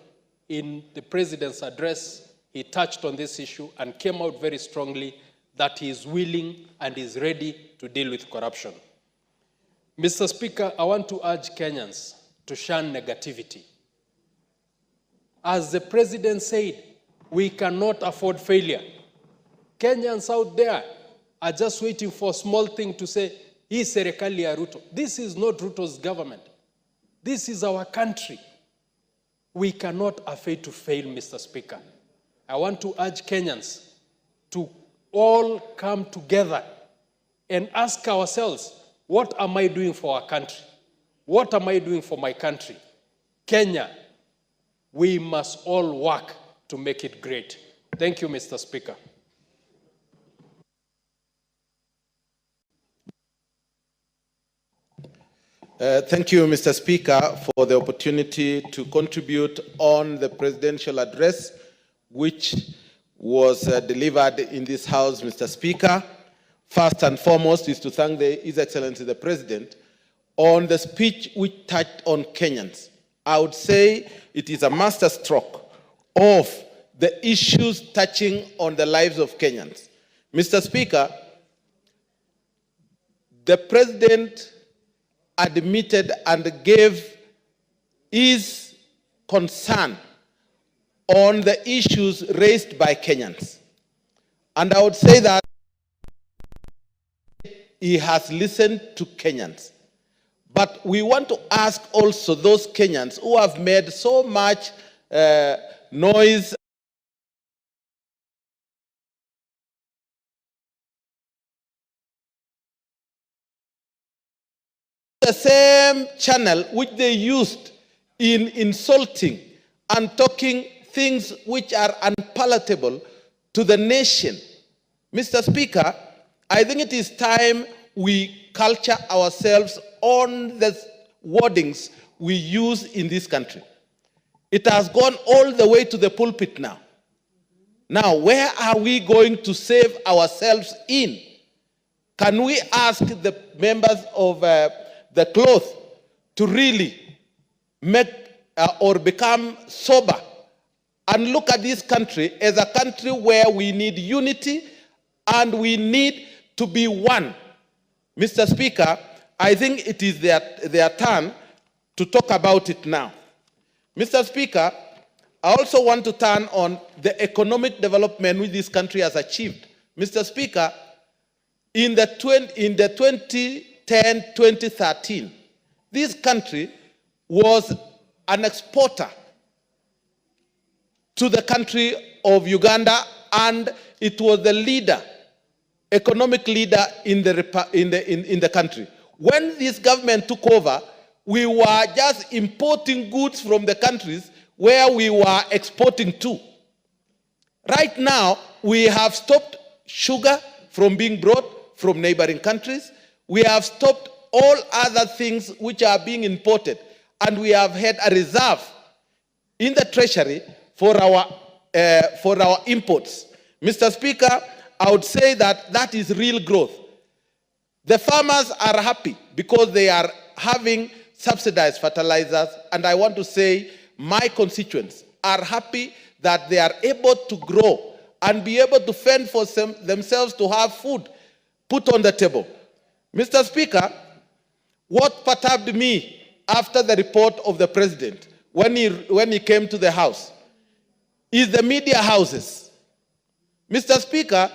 Speaker 12: in the President's address, he touched on this issue and came out very strongly that he is willing and is ready to deal with corruption. Mr. Speaker, I want to urge Kenyans to shun negativity. As the President said, we cannot afford failure. Kenyans out there are just waiting for a small thing to say, hii serikali ya Ruto. This is not Ruto's government. This is our country. We cannot afford to fail, Mr. Speaker. I want to urge Kenyans to all come together and ask ourselves, what am I doing for our country? What am I doing for my country? Kenya, we must all work to make it great. Thank you, Mr. Speaker.
Speaker 20: Thank you, Mr. Speaker, for the opportunity to contribute on the presidential address, which was delivered in this House, Mr. Speaker. First and foremost is to thank His Excellency the President on the speech which touched on Kenyans. I would say it is a masterstroke of the issues touching on the lives of Kenyans. Mr. Speaker, the President admitted and gave his concern on the issues raised by Kenyans. And I would say that he has listened to Kenyans. But we want to ask also those Kenyans who have made so much noise the same channel which they used in insulting and talking things which are unpalatable to the nation. Mr. Speaker, I think it is time we culture ourselves on the wordings we use in this country. It has gone all the way to the pulpit now. Now, where are we going to save ourselves in? Can we ask the members of the cloth to really make or become sober and look at this country as a country where we need unity and we need to be one? Mr. Speaker, I think it is their turn to talk about it now. Mr. Speaker, I also want to turn on the economic development which this country has achieved. Mr. Speaker, in the 2010-2013, this country was an exporter to the country of Uganda, and it was the leader, economic leader in the country. When this government took over, we were just importing goods from the countries where we were exporting to. Right now, we have stopped sugar from being brought from neighboring countries. We have stopped all other things which are being imported, and we have had a reserve in the treasury for our imports. Mr. Speaker, I would say that that is real growth. The farmers are happy because they are having subsidized fertilizers, and I want to say my constituents are happy that they are able to grow and be able to fend for themselves to have food put on the table. Mr. Speaker, what perturbed me after the report of the President when he came to the House is the media houses. Mr. Speaker,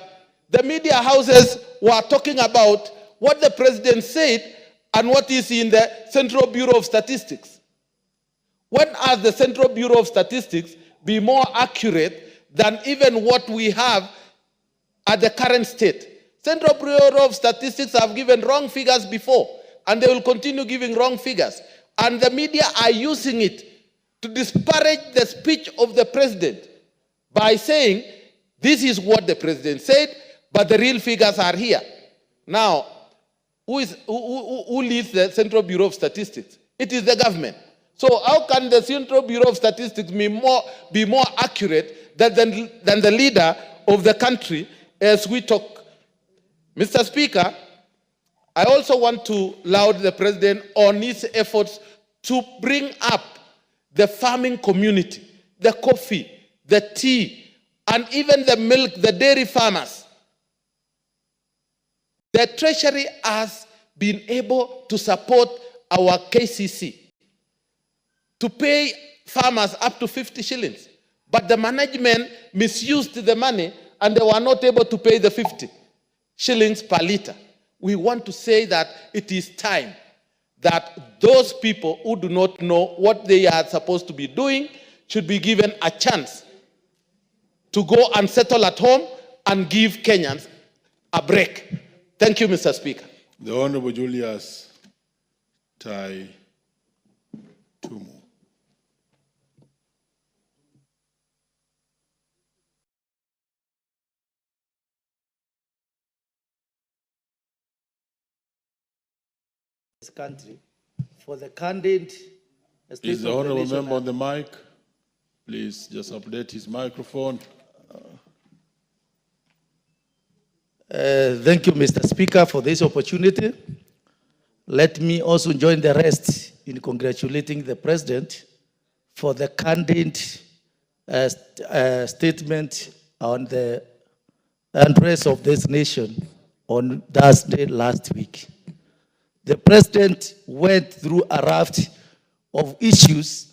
Speaker 20: the media houses were talking about what the President said and what is in the Central Bureau of Statistics. When has the Central Bureau of Statistics be more accurate than even what we have at the current state? Central Bureau of Statistics have given wrong figures before, and they will continue giving wrong figures. and the media are using it to disparage the speech of the president by saying, this is what the president said, but the real figures are here. Now, who leads the Central Bureau of Statistics? It is the government. So how can the Central Bureau of Statistics be more accurate than the leader of the country as we talk? Mr. Speaker, I also want to laud the president on his efforts to bring up the farming community, the coffee, the tea, and even the milk, the dairy farmers. The Treasury has been able to support our KCC to pay farmers up to 50 shillings. But the management misused the money and they were not able to pay the 50 shillings per liter. We want to say that it is time that those people who do not know what they are supposed to be doing should be given a chance to go and settle at home and give Kenyans a break. Thank you, Mr. Speaker.
Speaker 4: The Honorable Julius Tai Tumu.
Speaker 21: This country for the candid.
Speaker 4: Is the honorable member on the mic? Please just update his microphone.
Speaker 21: Thank you, Mr. Speaker, for this opportunity. Let me also join the rest in congratulating the President for the candid statement on the address of this nation on Thursday last week. The President went through a raft of issues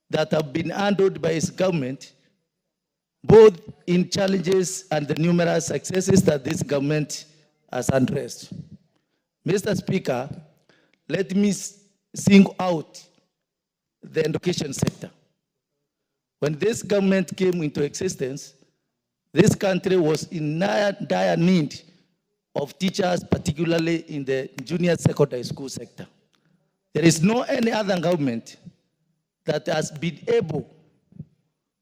Speaker 21: that have been handled by his government, both in challenges and the numerous successes that this government has addressed. Mr. Speaker, let me single out the education sector. When this government came into existence, this country was in dire need of teachers, particularly in the junior secondary school sector. There is no any other government that has been able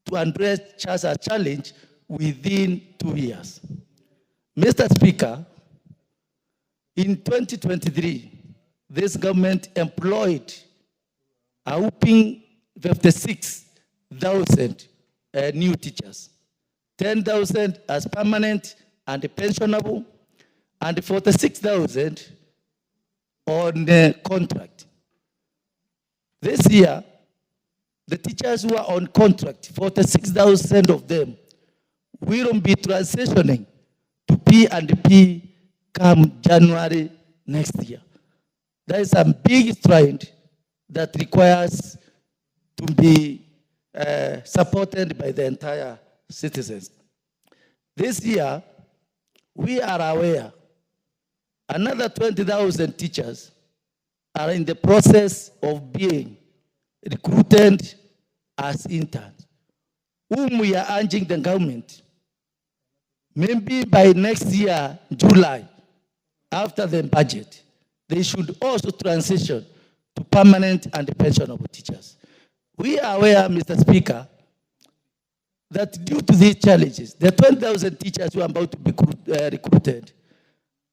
Speaker 21: to address such a challenge within 2 years. Mr. Speaker, in 2023, this government employed a whopping 56,000 new teachers, 10,000 as permanent and pensionable, and 46,000 on contract. This year, the teachers who are on contract, 46,000 of them, will be transitioning to P&P come January next year. That is a big stride that requires to be supported by the entire citizens. This year, we are aware another 20,000 teachers are in the process of being recruited as interns, whom we are urging the government, maybe by next year, July, after the budget, they should also transition to permanent and pensionable teachers. We are aware, Mr. Speaker, that due to these challenges, the 20,000 teachers who are about to be recruited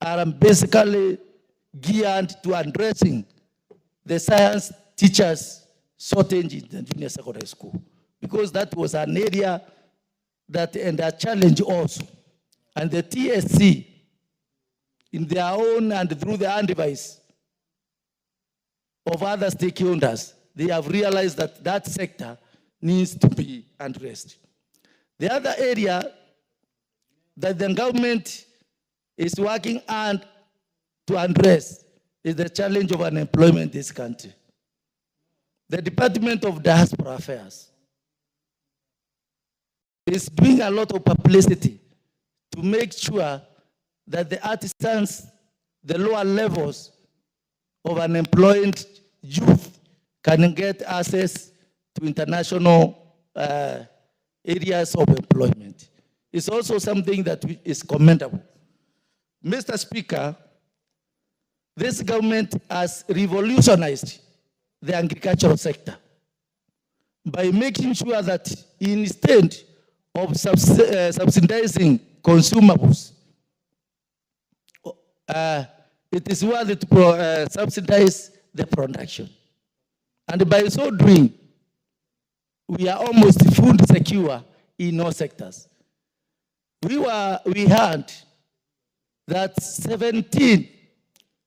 Speaker 21: are basically geared to addressing the science teachers shortage in the junior secondary school, because that was an area that and a challenge also. And the TSC, in their own and through the advice of other stakeholders, they have realized that that sector needs to be addressed. The other area that the government is working on to address is the challenge of unemployment in this country. The Department of Diaspora Affairs is doing a lot of publicity to make sure that the artisans, the lower levels of unemployed youth can get access to international areas of employment. It's also something that is commendable. Mr. Speaker, this government has revolutionized the agricultural sector by making sure that instead of subsidizing consumables, it is worth to subsidize the production. And by so doing, we are almost food secure in all sectors. We heard that 17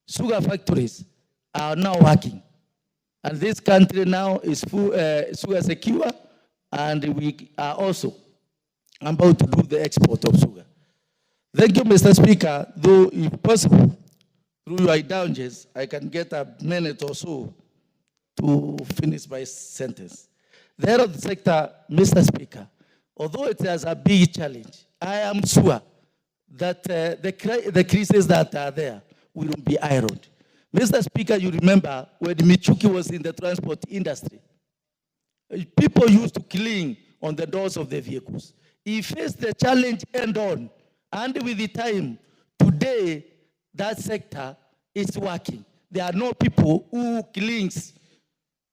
Speaker 21: sugar factories are now working. And this country now is sugar secure, and we are also about to do the export of sugar. Thank you, Mr. Speaker. Though, if possible, through your indulgence, I can get a minute or so to finish my sentence. The head of the sector, Mr. Speaker, although it has a big challenge, I am sure that the crises that are there will be ironed. Mr. Speaker, you remember when Michuki was in the transport industry, people used to cling on the doors of the vehicles. He faced the challenge end on, and with the time, today, that sector is working. There are no people who clings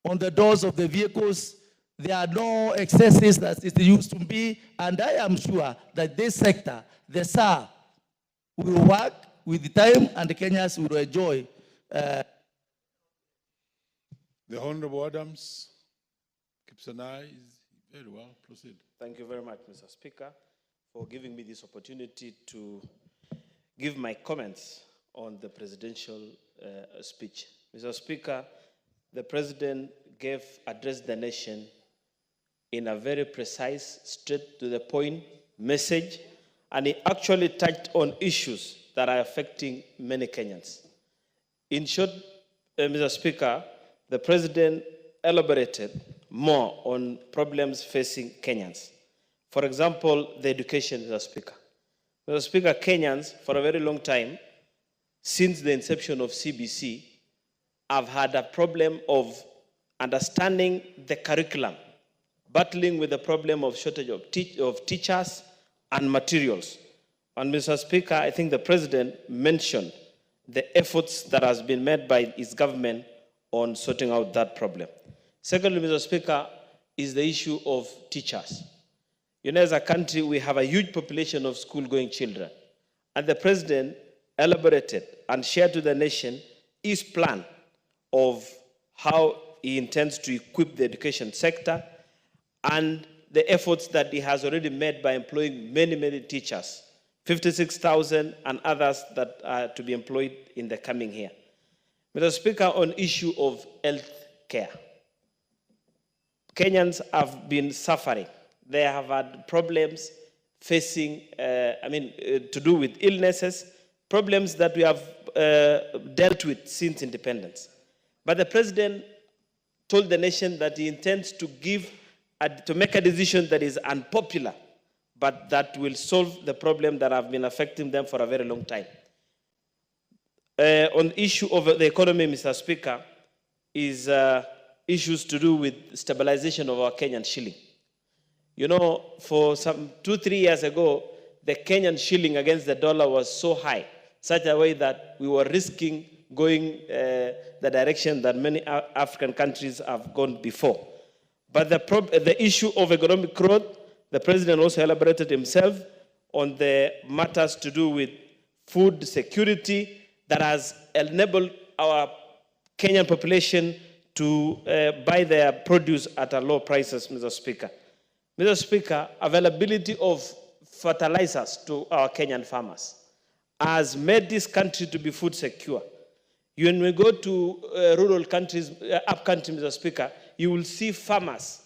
Speaker 21: on the doors of the vehicles. There are no excesses that it used to be, and I am sure that this sector, the SAR, will work with the time, and the Kenyans will enjoy.
Speaker 4: The Honorable Adams keeps an eye. Very well, proceed.
Speaker 10: Thank you very much, Mr. Speaker, for giving me this opportunity to give my comments on the presidential speech. Mr. Speaker, the President addressed the nation in a very precise, straight to the point message, and he actually touched on issues that are affecting many Kenyans. In short, Mr. Speaker, the President elaborated more on problems facing Kenyans. For example, the education, Mr. Speaker. Mr. Speaker, Kenyans, for a very long time, since the inception of CBC, have had a problem of understanding the curriculum, battling with the problem of shortage of teachers and materials. And Mr. Speaker, I think the President mentioned the efforts that has been made by his government on sorting out that problem. Secondly, Mr. Speaker, is the issue of teachers. You know, as a country, we have a huge population of school-going children. And the President elaborated and shared to the nation his plan of how he intends to equip the education sector and the efforts that he has already made by employing many, many teachers, 56,000 and others that are to be employed in the coming year. Mr. Speaker, on issue of health care, Kenyans have been suffering. They have had problems facing, to do with illnesses, problems that we have dealt with since independence. But the President told the nation that he intends to make a decision that is unpopular, but that will solve the problem that have been affecting them for a very long time. On the issue of the economy, Mr. Speaker, is issues to do with stabilization of our Kenyan shilling. You know, for some 2-3 years ago, the Kenyan shilling against the dollar was so high, such a way that we were risking going the direction that many African countries have gone before. But the issue of economic growth, the President also elaborated himself on the matters to do with food security that has enabled our Kenyan population to buy their produce at a low prices, Mr. Speaker. Mr. Speaker, availability of fertilizers to our Kenyan farmers has made this country to be food secure. When we go to rural countries, up country, Mr. Speaker, you will see farmers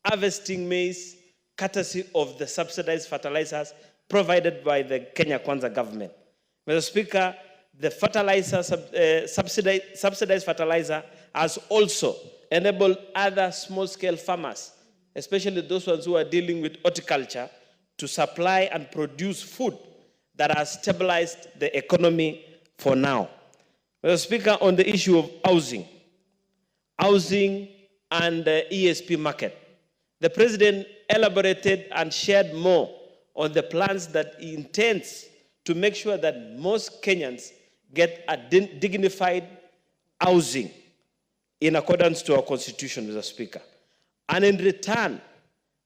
Speaker 10: harvesting maize courtesy of the subsidized fertilizers provided by the Kenya Kwanza government. Mr. Speaker, the subsidized fertilizer has also enabled other small-scale farmers, especially those ones who are dealing with horticulture, to supply and produce food that has stabilized the economy for now. Mr. Speaker, on the issue of housing and the ESP market, the President elaborated and shared more on the plans that he intends to make sure that most Kenyans get a dignified housing
Speaker 1: in accordance to our constitution, Mr. Speaker. And in return,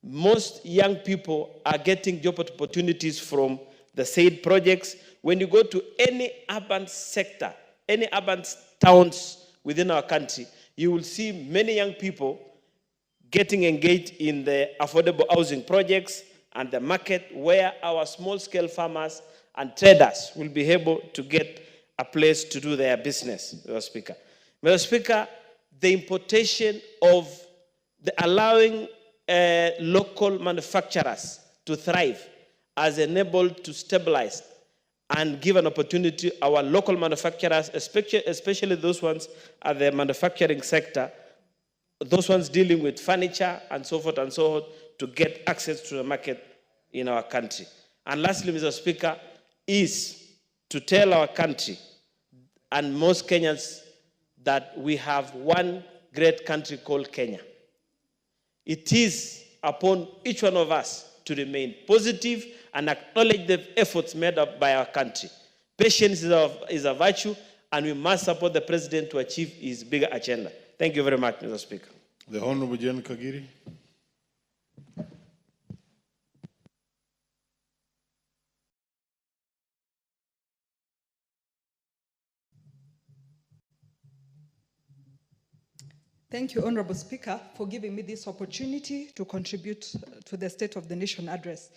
Speaker 1: most young people are getting job opportunities from the said projects. When you go to any urban sector, any urban towns within our country, you will see many young people getting engaged in the affordable housing projects and the market, where our small-scale farmers and traders will be able to get a place to do their business, Mr. Speaker. Mr. Speaker, the importation of allowing local manufacturers to thrive has enabled to stabilize and give an opportunity our local manufacturers, especially those ones at the manufacturing sector, those ones dealing with furniture and so forth, to get access to the market in our country. And lastly, Mr. Speaker, is to tell our country and most Kenyans that we have one great country called Kenya. It is upon each one of us to remain positive and acknowledge the efforts made up by our country. Patience is a virtue, and we must support the president to achieve his bigger agenda. Thank you very much, Mr. Speaker.
Speaker 4: The Honorable Jen Kagiri.
Speaker 22: Thank you, Honorable Speaker, for giving me this opportunity to contribute to the State of the Nation address.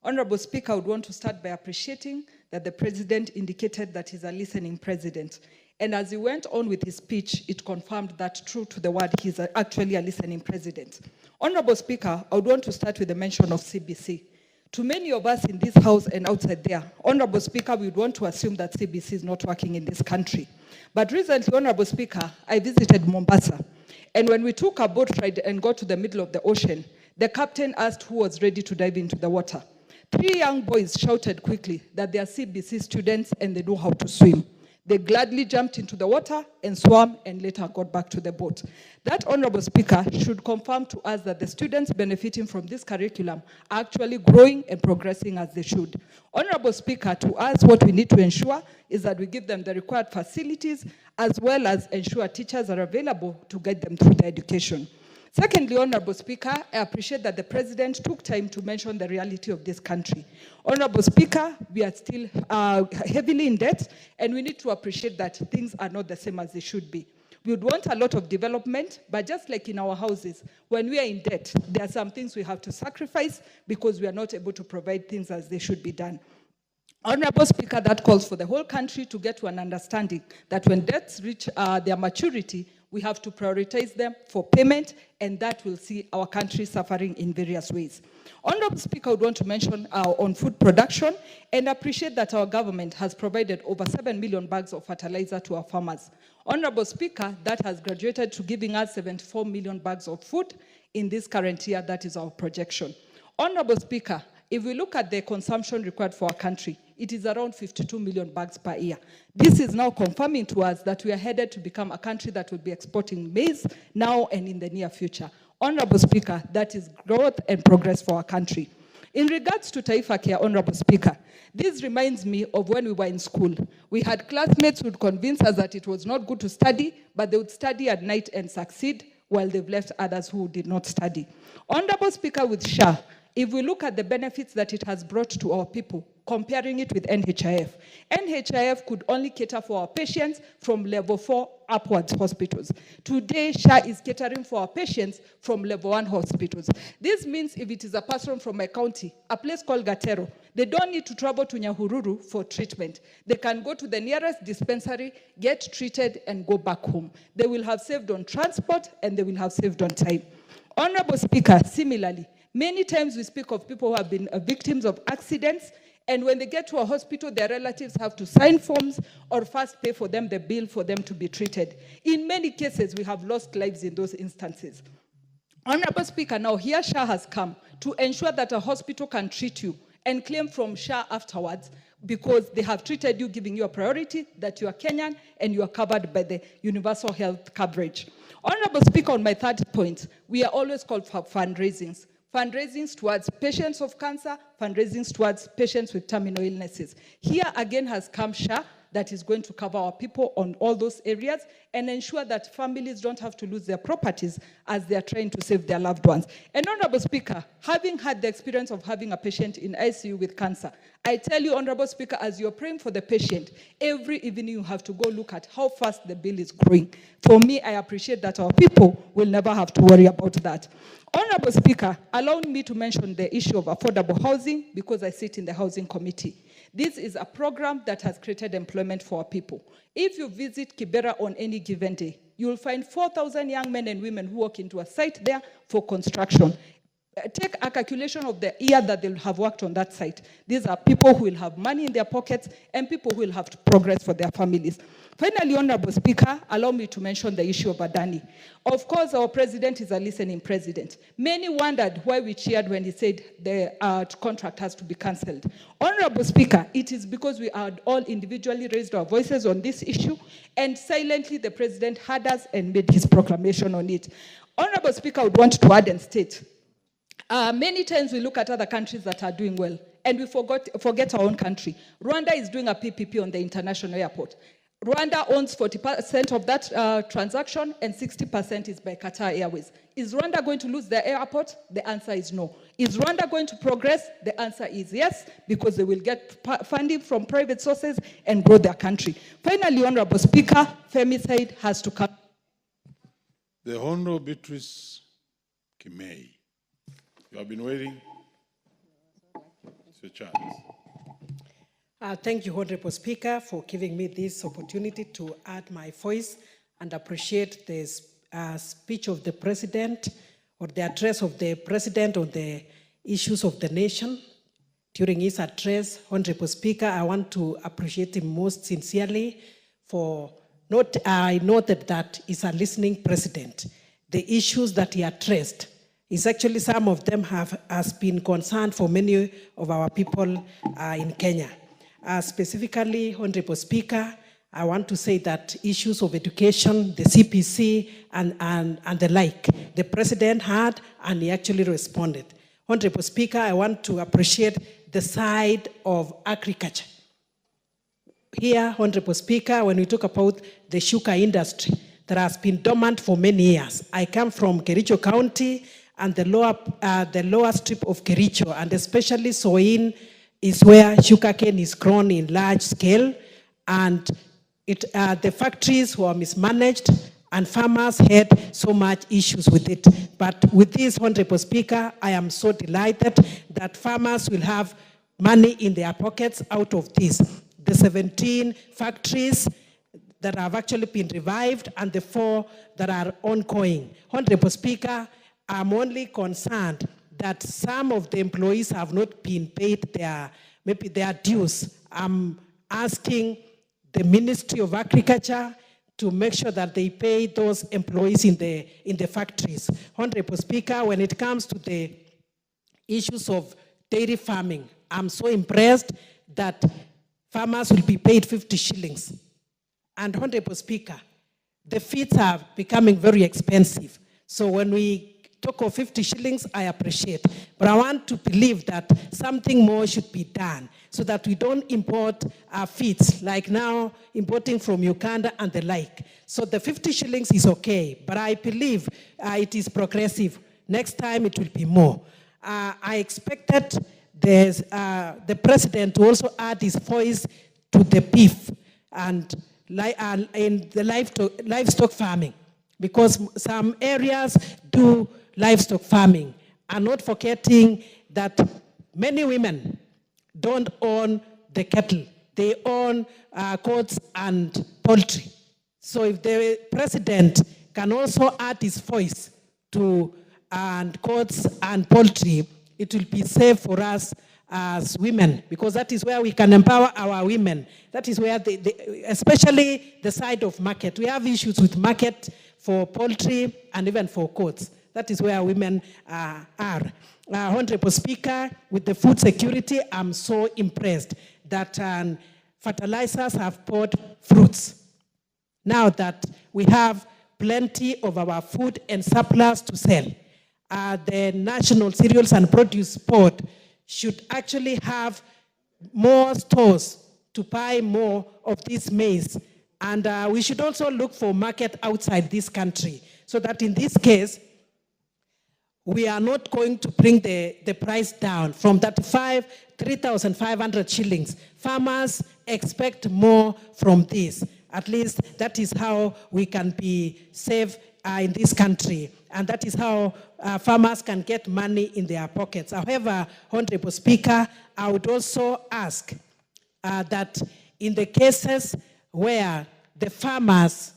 Speaker 22: Honorable Speaker, I would want to start by appreciating that the President indicated that he's a listening President. And as he went on with his speech, it confirmed that, true to the word, he's actually a listening President. Honorable Speaker, I would want to start with the mention of CBC. To many of us in this House and outside there, Honorable Speaker, we would want to assume that CBC is not working in this country. But recently, Honorable Speaker, I visited Mombasa. And when we took a boat ride and got to the middle of the ocean, the captain asked who was ready to dive into the water. 3 young boys shouted quickly that they are CBC students and they know how to swim. They gladly jumped into the water and swam and later got back to the boat. That, Honorable Speaker, should confirm to us that the students benefiting from this curriculum are actually growing and progressing as they should. Honorable Speaker, to us, what we need to ensure is that we give them the required facilities as well as ensure teachers are available to guide them through their education. Secondly, Honorable Speaker, I appreciate that the President took time to mention the reality of this country. Honorable Speaker, we are still heavily in debt, and we need to appreciate that things are not the same as they should be. We would want a lot of development, but just like in our houses, when we are in debt, there are some things we have to sacrifice because we are not able to provide things as they should be done. Honorable Speaker, that calls for the whole country to get to an understanding that when debts reach their maturity, we have to prioritize them for payment, and that will see our country suffering in various ways. Honorable Speaker, I would want to mention on food production and appreciate that our government has provided over 7 million bags of fertilizer to our farmers. Honorable Speaker, that has graduated to giving us 74 million bags of food in this current year. That is our projection. Honorable Speaker, if we look at the consumption required for our country, it is around 52 million bags per year. This is now confirming to us that we are headed to become a country that will be exporting maize now and in the near future. Honorable Speaker, that is growth and progress for our country. In regards to Taifa Care, Honorable Speaker, this reminds me of when we were in school. We had classmates who would convince us that it was not good to study, but they would study at night and succeed, while they've left others who did not study. Honorable Speaker, with SHA, if we look at the benefits that it has brought to our people, comparing it with NHIF, NHIF could only cater for our patients from level 4 upwards hospitals. Today, SHA is catering for our patients from level 1 hospitals. This means if it is a person from my county, a place called Gatero, they don't need to travel to Nyahururu for treatment. They can go to the nearest dispensary, get treated, and go back home. They will have saved on transport, and they will have saved on time. Honorable Speaker, similarly, many times we speak of people who have been victims of accidents, and when they get to a hospital, their relatives have to sign forms or first pay for them the bill for them to be treated. In many cases, we have lost lives in those instances. Honorable Speaker, now here SHA has come to ensure that a hospital can treat you and claim from SHA afterwards because they have treated you, giving you a priority that you are Kenyan and you are covered by the universal health coverage. Honorable Speaker, on my third point, we are always called for fundraisings. Fundraisings towards patients of cancer, fundraisings towards patients with terminal illnesses. Here again has come SHA that is going to cover our people on all those areas and ensure that families don't have to lose their properties as they are trying to save their loved ones. And Honorable Speaker, having had the experience of having a patient in ICU with cancer, I tell you, Honorable Speaker, as you're praying for the patient, every evening you have to go look at how fast the bill is growing. For me, I appreciate that our people will never have to worry about that. Honorable Speaker, allow me to mention the issue of affordable housing because I sit in the Housing Committee. This is a program that has created employment for our people. If you visit Kibera on any given day, you will find 4,000 young men and women who walk into a site there for construction. Take a calculation of the year that they'll have worked on that site. These are people who will have money in their pockets and people who will have to progress for their families. Finally, Honorable Speaker, allow me to mention the issue of Adani. Of course, our president is a listening president. Many wondered why we cheered when he said the contract has to be cancelled. Honorable Speaker, it is because we had all individually raised our voices on this issue, and silently the president heard us and made his proclamation on it. Honorable Speaker, I would want to add and state, many times we look at other countries that are doing well, and we forget our own country. Rwanda is doing a PPP on the international airport. Rwanda owns 40% of that transaction, and 60% is by Qatar Airways. Is Rwanda going to lose their airport? The answer is no. Is Rwanda going to progress? The answer is yes, because they will get funding from private sources and grow their country. Finally, Honorable Speaker, femicide has to come.
Speaker 4: The Honorable Beatrice Kimei. You have been waiting. It's your chance.
Speaker 3: Thank you, Honorable Speaker, for giving me this opportunity to add my voice and appreciate the speech of the President or the address of the President on the issues of the nation. During his address, Honorable Speaker, I want to appreciate him most sincerely for I noted that he's a listening President. The issues that he addressed is actually some of them has been concerned for many of our people in Kenya. Specifically, Honorable Speaker, I want to say that issues of education, the CPC, and the like, the President had, and he actually responded. Honorable Speaker, I want to appreciate the side of agriculture. Here, Honorable Speaker, when we talk about the sugar industry that has been dormant for many years. I come from Kericho County and the lower strip of Kericho, and especially Soin is where sugarcane is grown in large scale, and the factories were mismanaged and farmers had so much issues with it. But with this, Honorable Speaker, I am so delighted that farmers will have money in their pockets out of this. The 17 factories that have actually been revived and the 4 that are ongoing. Honorable Speaker, I'm only concerned that some of the employees have not been paid their dues. I'm asking the Ministry of Agriculture to make sure that they pay those employees in the factories. Honorable Speaker, when it comes to the issues of dairy farming, I'm so impressed that farmers will be paid 50 shillings. And Honorable Speaker, the feeds are becoming very expensive. So when we talk of 50 shillings, I appreciate. But I want to believe that something more should be done so that we don't import feeds, like now importing from Uganda and the like. So the 50 shillings is okay, but I believe it is progressive. Next time it will be more. I expected the President to also add his voice to the beef and in the livestock farming, because some areas do livestock farming, and not forgetting that many women don't own the cattle. They own goats and poultry. So if the President can also add his voice to goats and poultry, it will be safe for us as women, because that is where we can empower our women. That is where, especially the side of market. We have issues with market for poultry and even for goats. That is where women are. Honorable Speaker, with the food security, I'm so impressed that fertilizers have bought fruits. Now that we have plenty of our food and surplus to sell, the National Cereals and Produce Board should actually have more stores to buy more of this maize. And we should also look for market outside this country, so that in this case, we are not going to bring the price down from that 3,500 shillings. Farmers expect more from this. At least that is how we can be safe in this country. And that is how farmers can get money in their pockets. However, Honorable Speaker, I would also ask that in the cases where the farmers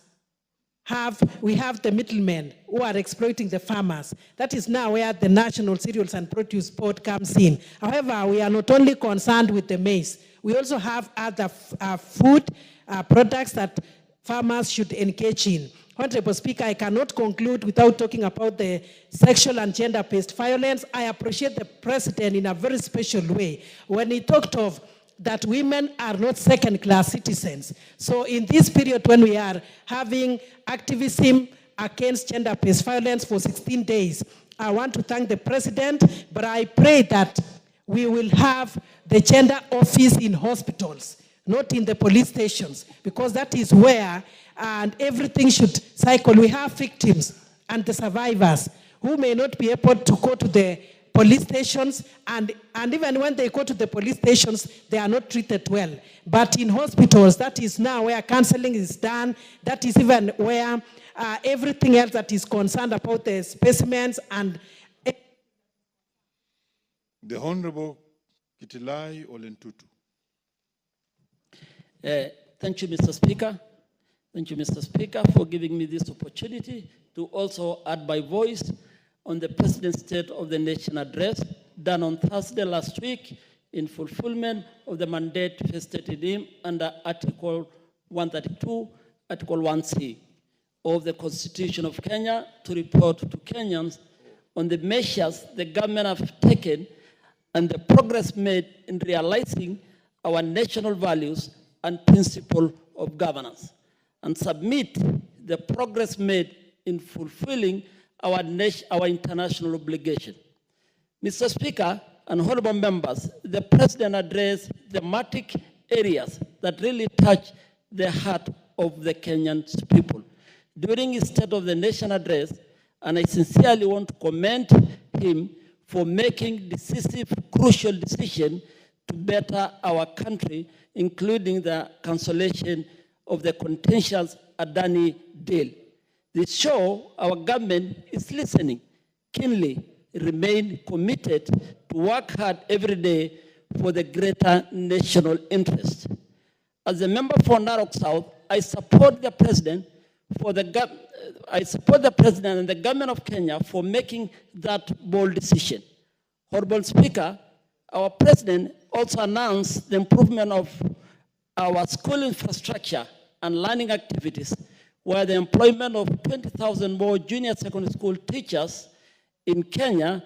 Speaker 3: we have the middlemen who are exploiting the farmers. That is now where the National Cereals and Produce Board comes in. However, we are not only concerned with the maize, we also have other food products that farmers should engage in. Honorable Speaker, I cannot conclude without talking about the sexual and gender-based violence. I appreciate the President in a very special way when he talked of that women are not second-class citizens. So in this period when we are having activism against gender-based violence for 16 days, I want to thank the President, but I pray that we will have the gender office in hospitals, not in the police stations, because that is where and everything should cycle. We have victims and the survivors who may not be able to go to the police stations, and even when they go to the police stations, they are not treated well. But in hospitals, that is now where counseling is done. That is even where everything else that is concerned about the specimens and...
Speaker 4: The Honorable Kitilai Olentutu.
Speaker 5: Thank you, Mr. Speaker. Thank you, Mr. Speaker, for giving me this opportunity to also add my voice on the President's State of the Nation address done on Thursday last week in fulfillment of the mandate vested in him under Article 132, Article 1C of the Constitution of Kenya to report to Kenyans on the measures the government have taken and the progress made in realizing our national values and principle of governance, and submit the progress made in fulfilling our international obligation. Mr. Speaker and honorable members, the President addressed thematic areas that really touch the heart of the Kenyan people during his State of the Nation address, and I sincerely want to commend him for making decisive, crucial decisions to better our country, including the cancellation of the contentious Adani deal. This shows our government is listening keenly, remain committed to work hard every day for the greater national interest. As a member for Narok South, I support the President and the government of Kenya for making that bold decision. Honorable Speaker, our President also announced the improvement of our school infrastructure and learning activities, where the employment of 20,000 more junior secondary school teachers in Kenya,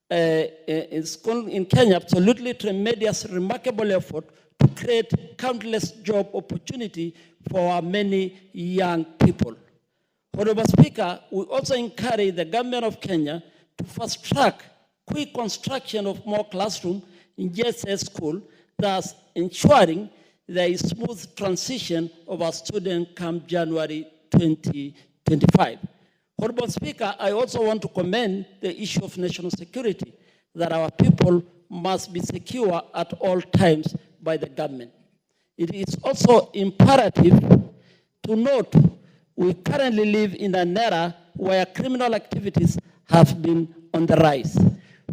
Speaker 5: absolutely tremendous, remarkable effort to create countless job opportunity for our many young people. Honorable Speaker, we also encourage the government of Kenya to fast track quick construction of more classrooms in JSS school, thus ensuring there is smooth transition of our students come January 2025. Honorable Speaker, I also want to commend the issue of national security, that our people must be secure at all times by the government. It is also imperative to note we currently live in an era where criminal activities have been on the rise.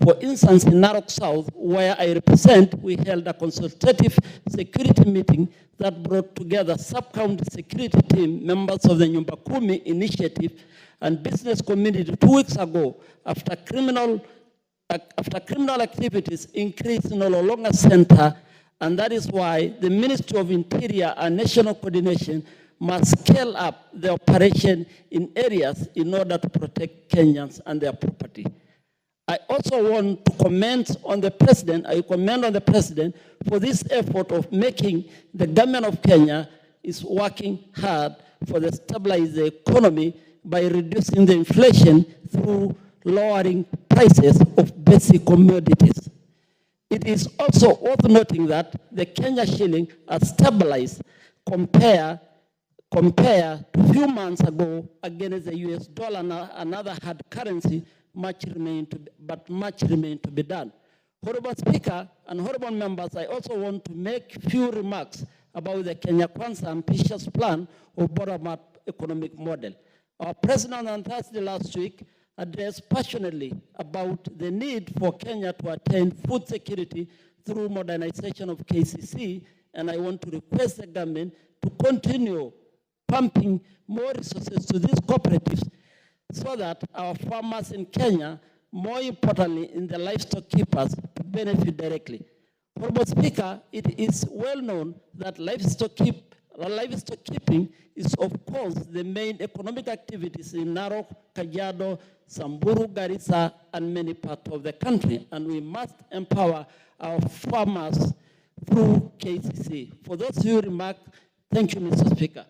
Speaker 5: For instance, in Narok South, where I represent, we held a consultative security meeting that brought together sub-county security team, members of the Nyumba Kumi initiative, and business community 2 weeks ago after criminal activities increased in Ololonga Center, and that is why the Ministry of Interior and National Coordination must scale up the operation in areas in order to protect Kenyans and their property. I also want to comment on the President, for this effort of making the government of Kenya is working hard for the stabilize the economy by reducing the inflation through lowering prices of basic commodities. It is also worth noting that the Kenya shilling has stabilized compared to a few months ago against the US dollar and another hard currency, much remains to be done. Honorable Speaker and honorable members, I also want to make a few remarks about the Kenya Kwanza ambitious plan of bottom-up economic model. Our president on Thursday last week addressed passionately about the need for Kenya to attain food security through modernization of KCC, and I want to request the government to continue pumping more resources to these cooperatives so that our farmers in Kenya, more importantly in the livestock keepers, to benefit directly. Honorable Speaker, it is well known that livestock keeping is of course the main economic activities in Narok, Kajiado, Samburu, Garissa, and many parts of the country, and we must empower our farmers through KCC. For those few remarks, thank you, Mr. Speaker.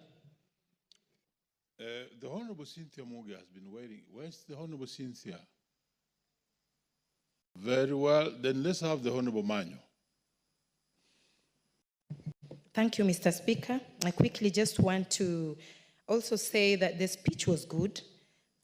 Speaker 4: The Honorable Cynthia Mugi has been waiting. Where's the Honorable Cynthia? Very well, then let's have the Honorable Manyo.
Speaker 6: Thank you, Mr. Speaker. I quickly just want to also say that the speech was good.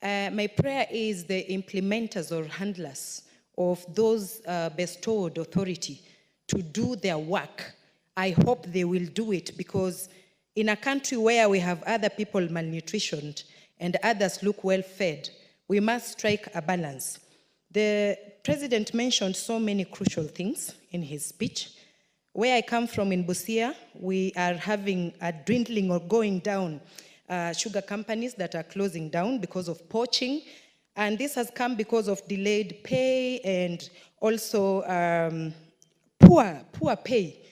Speaker 6: My prayer is the implementers or handlers of those bestowed authority to do their work. I hope they will do it, because in a country where we have other people malnutritioned and others look well fed, we must strike a balance. The president mentioned so many crucial things in his speech. Where I come from in Busia, we are having a dwindling or going down sugar companies that are closing down because of poaching. And this has come because of delayed pay and also poor pay.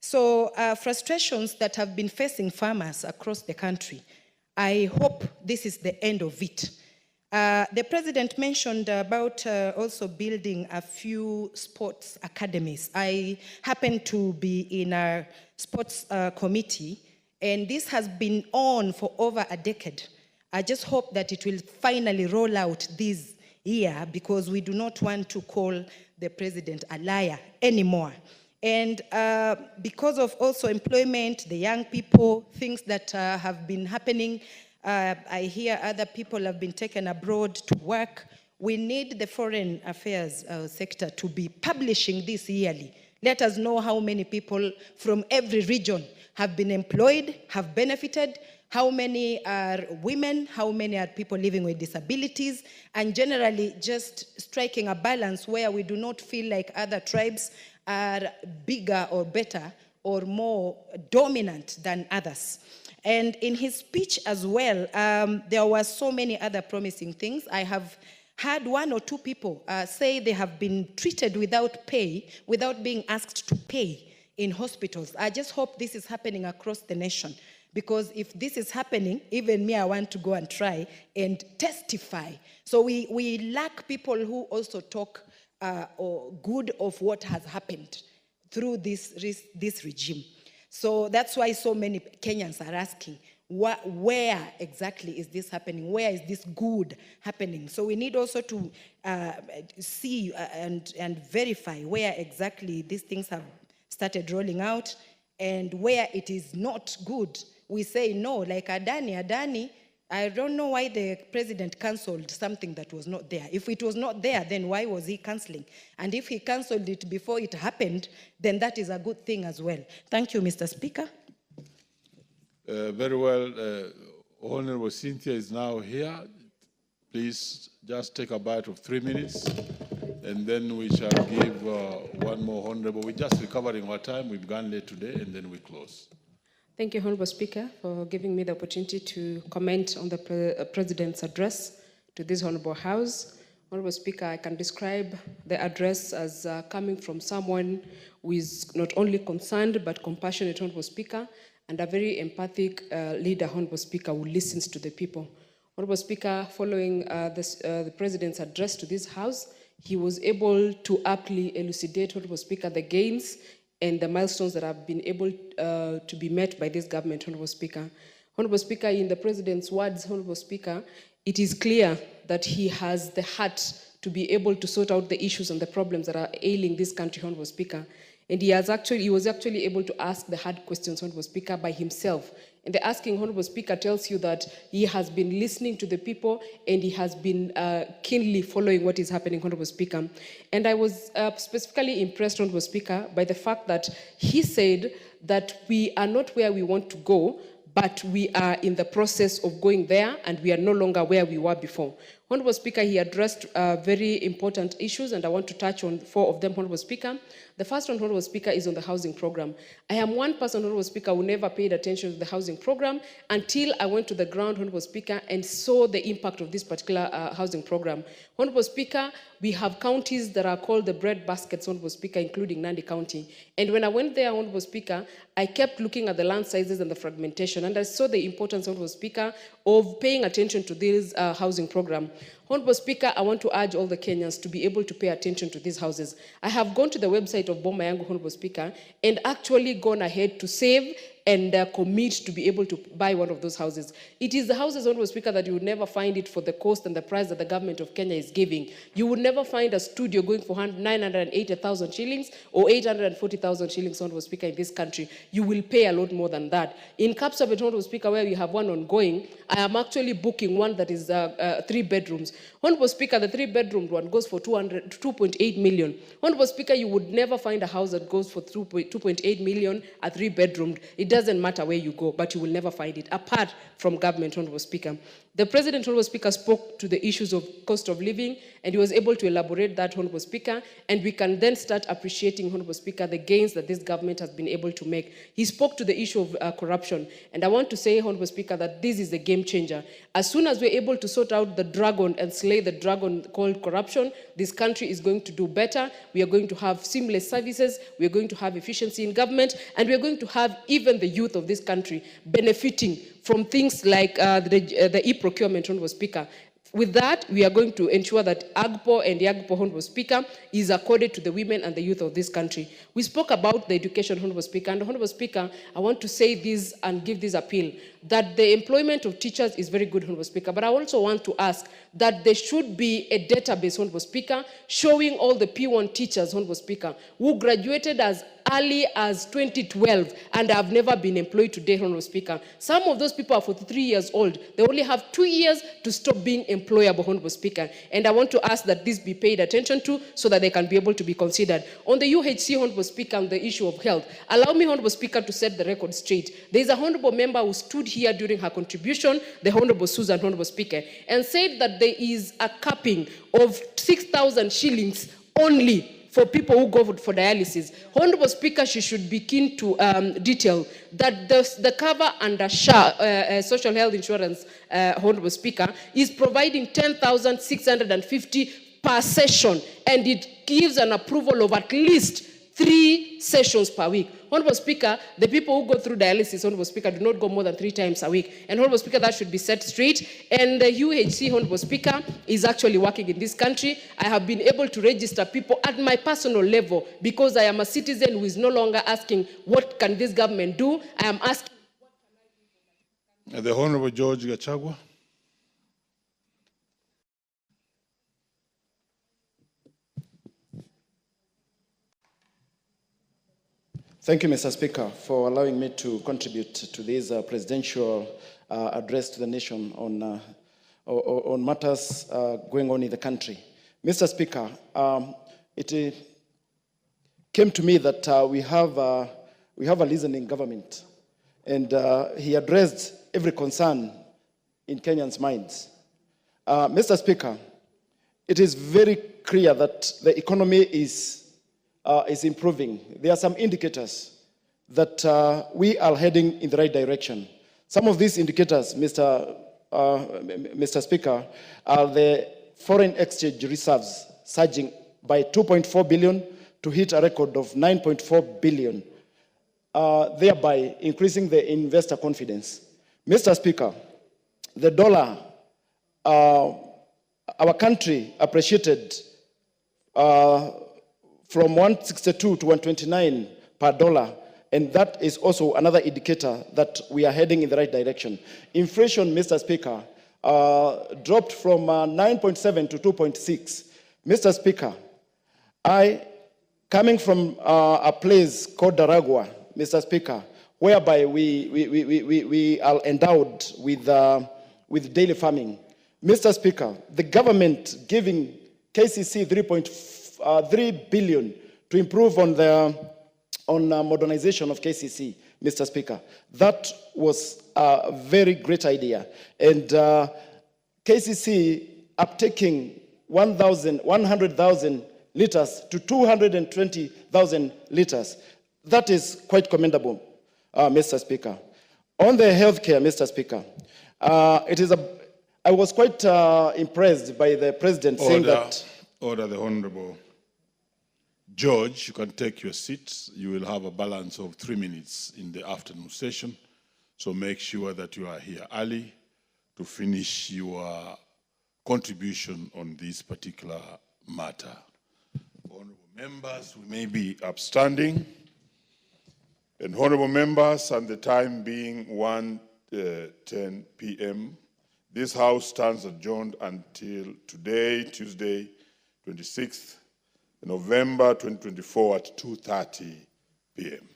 Speaker 6: So frustrations that have been facing farmers across the country. I hope this is the end of it. The president mentioned about also building a few sports academies. I happen to be in a sports committee, and this has been on for over a decade. I just hope that it will finally roll out this year, because we do not want to call the president a liar anymore. And because of also employment, the young people, things that have been happening, I hear other people have been taken abroad to work. We need the foreign affairs sector to be publishing this yearly. Let us know how many people from every region have been employed, have benefited, how many are women, how many are people living with disabilities, and generally just striking a balance where we do not feel like other tribes are bigger or better or more dominant than others. And in his speech as well, there were so many other promising things. I have heard one or two people say they have been treated without pay, without being asked to pay in hospitals. I just hope this is happening across the nation, because if this is happening, even me, I want to go and try and testify. So we lack people who also talk or good of what has happened through this regime. So that's why so many Kenyans are asking, where exactly is this happening? Where is this good happening? So we need also to see and verify where exactly these things have started rolling out, and where it is not good, we say no. Like Adani, I don't know why the president cancelled something that was not there. If it was not there, then why was he cancelling? And if he cancelled it before it happened, then that is a good thing as well. Thank you, Mr. Speaker.
Speaker 4: Very well. Honorable Cynthia is now here. Please just take a bite of 3 minutes, and then we shall give one more honorable. We're just recovering our time. We began late today, and then we close.
Speaker 8: Thank you, Honorable Speaker, for giving me the opportunity to comment on the President's address to this Honorable House. Honorable Speaker, I can describe the address as coming from someone who is not only concerned but compassionate, Honorable Speaker, and a very empathic leader, Honorable Speaker, who listens to the people. Honorable Speaker, following the President's address to this House, he was able to aptly elucidate, Honorable Speaker, the gains and the milestones that have been able to be met by this government, Honorable Speaker. Honorable Speaker, in the President's words, Honorable Speaker, it is clear that he has the heart to be able to sort out the issues and the problems that are ailing this country, Honorable Speaker. And he was actually able to ask the hard questions, Honorable Speaker, by himself. And the asking, Honorable Speaker, tells you that he has been listening to the people and he has been keenly following what is happening, Honorable Speaker. And I was specifically impressed, Honorable Speaker, by the fact that he said that we are not where we want to go, but we are in the process of going there and we are no longer where we were before. Honorable Speaker, he addressed very important issues and I want to touch on 4 of them, Honorable Speaker. The first one, Honorable Speaker, is on the housing program. I am one person, Honorable Speaker, who never paid attention to the housing program until I went to the ground, Honorable Speaker, and saw the impact of this particular housing program. Honorable Speaker, we have counties that are called the bread baskets, Honorable Speaker, including Nandi County. And when I went there, Honorable Speaker, I kept looking at the land sizes and the fragmentation, and I saw the importance, Honorable Speaker, of paying attention to this housing program. Honorable Speaker, I want to urge all the Kenyans to be able to pay attention to these houses. I have gone to the website of Boma Yangu, Honorable Speaker, and actually gone ahead to save and commit to be able to buy one of those houses. It is the houses, Honorable Speaker, that you would never find it for the cost and the price that the government of Kenya is giving. You would never find a studio going for 980,000 shillings or 840,000 shillings, Honorable Speaker, in this country. You will pay a lot more than that. In Kapsabet, Honorable Speaker, where we have one ongoing, I am actually booking one that is 3 bedrooms. Honorable Speaker, the 3-bedroom one goes for 2.8 million. Honorable Speaker, you would never find a house that goes for 2.8 million, a 3-bedroom. It doesn't matter where you go, but you will never find it, apart from government, Honorable Speaker. The President, Honorable Speaker, spoke to the issues of cost of living, and he was able to elaborate that, Honorable Speaker, and we can then start appreciating, Honorable Speaker, the gains that this government has been able to make. He spoke to the issue of corruption, and I want to say, Honorable Speaker, that this is a game changer. As soon as we're able to sort out the dragon and slay the dragon called corruption, this country is going to do better. We are going to have seamless services, we are going to have efficiency in government, and we are going to have even the youth of this country benefiting from things like the e-procurement, Honorable Speaker. With that, we are going to ensure that AGPO and the AGPO, Honorable Speaker, is accorded to the women and the youth of this country. We spoke about the education, Honorable Speaker, and Honorable Speaker, I want to say this and give this appeal, that the employment of teachers is very good, Honorable Speaker, but I also want to ask that there should be a database, Honorable Speaker, showing all the P1 teachers, Honorable Speaker, who graduated as early as 2012 and have never been employed today, Honorable Speaker. Some of those people are 43 years old. They only have 2 years to stop being employable, Honorable Speaker. And I want to ask that this be paid attention to so that they can be able to be considered. On the UHC, Honorable Speaker, on the issue of health, allow me, Honorable Speaker, to set the record straight. There is a Honorable member who stood here during her contribution, the Honorable Susan, Honorable Speaker, and said that there is a capping of 6,000 shillings only for people who go for dialysis. Honorable Speaker, she should be keen to detail that the cover under SHA, Social Health Insurance, Honorable Speaker, is providing 10,650 per session, and it gives an approval of at least 3 sessions per week. Honorable Speaker, the people who go through dialysis, Honorable Speaker, do not go more than 3 times a week. And Honorable Speaker, that should be set straight. And the UHC, Honorable Speaker, is actually working in this country. I have been able to register people at my personal level because I am a citizen who is no longer asking, what can this government do? I am asking.
Speaker 4: The Honorable George Gachagua.
Speaker 7: Thank you, Mr. Speaker, for allowing me to contribute to this presidential address to the nation on matters going on in the country. Mr. Speaker, it came to me that we have a listening government, and he addressed every concern in Kenyans' minds. Mr. Speaker, it is very clear that the economy is improving. There are some indicators that we are heading in the right direction. Some of these indicators, Mr. Speaker, are the foreign exchange reserves surging by 2.4 billion to hit a record of 9.4 billion, thereby increasing the investor confidence. Mr. Speaker, the dollar, our country appreciated from 162 to 129 per dollar, and that is also another indicator that we are heading in the right direction. Inflation, Mr. Speaker, dropped from 9.7 to 2.6. Mr. Speaker, coming from a place called Daragwa, Mr. Speaker, whereby we are endowed with daily farming. Mr. Speaker, the government giving KCC 3.3 billion to improve on modernization of KCC, Mr. Speaker. That was a very great idea. And KCC uptaking 100,000 liters to 220,000 liters. That is quite commendable, Mr. Speaker. On the healthcare, Mr. Speaker, I was quite impressed by the president saying that...
Speaker 4: Order, the Honorable George, you can take your seats. You will have a balance of 3 minutes in the afternoon session. So make sure that you are here early to finish your contribution on this particular matter. Honorable members, we may be upstanding. And honorable members, and the time being 1:10 p.m., this House stands adjourned until today, Tuesday, 26th November 2024 at 2:30 p.m.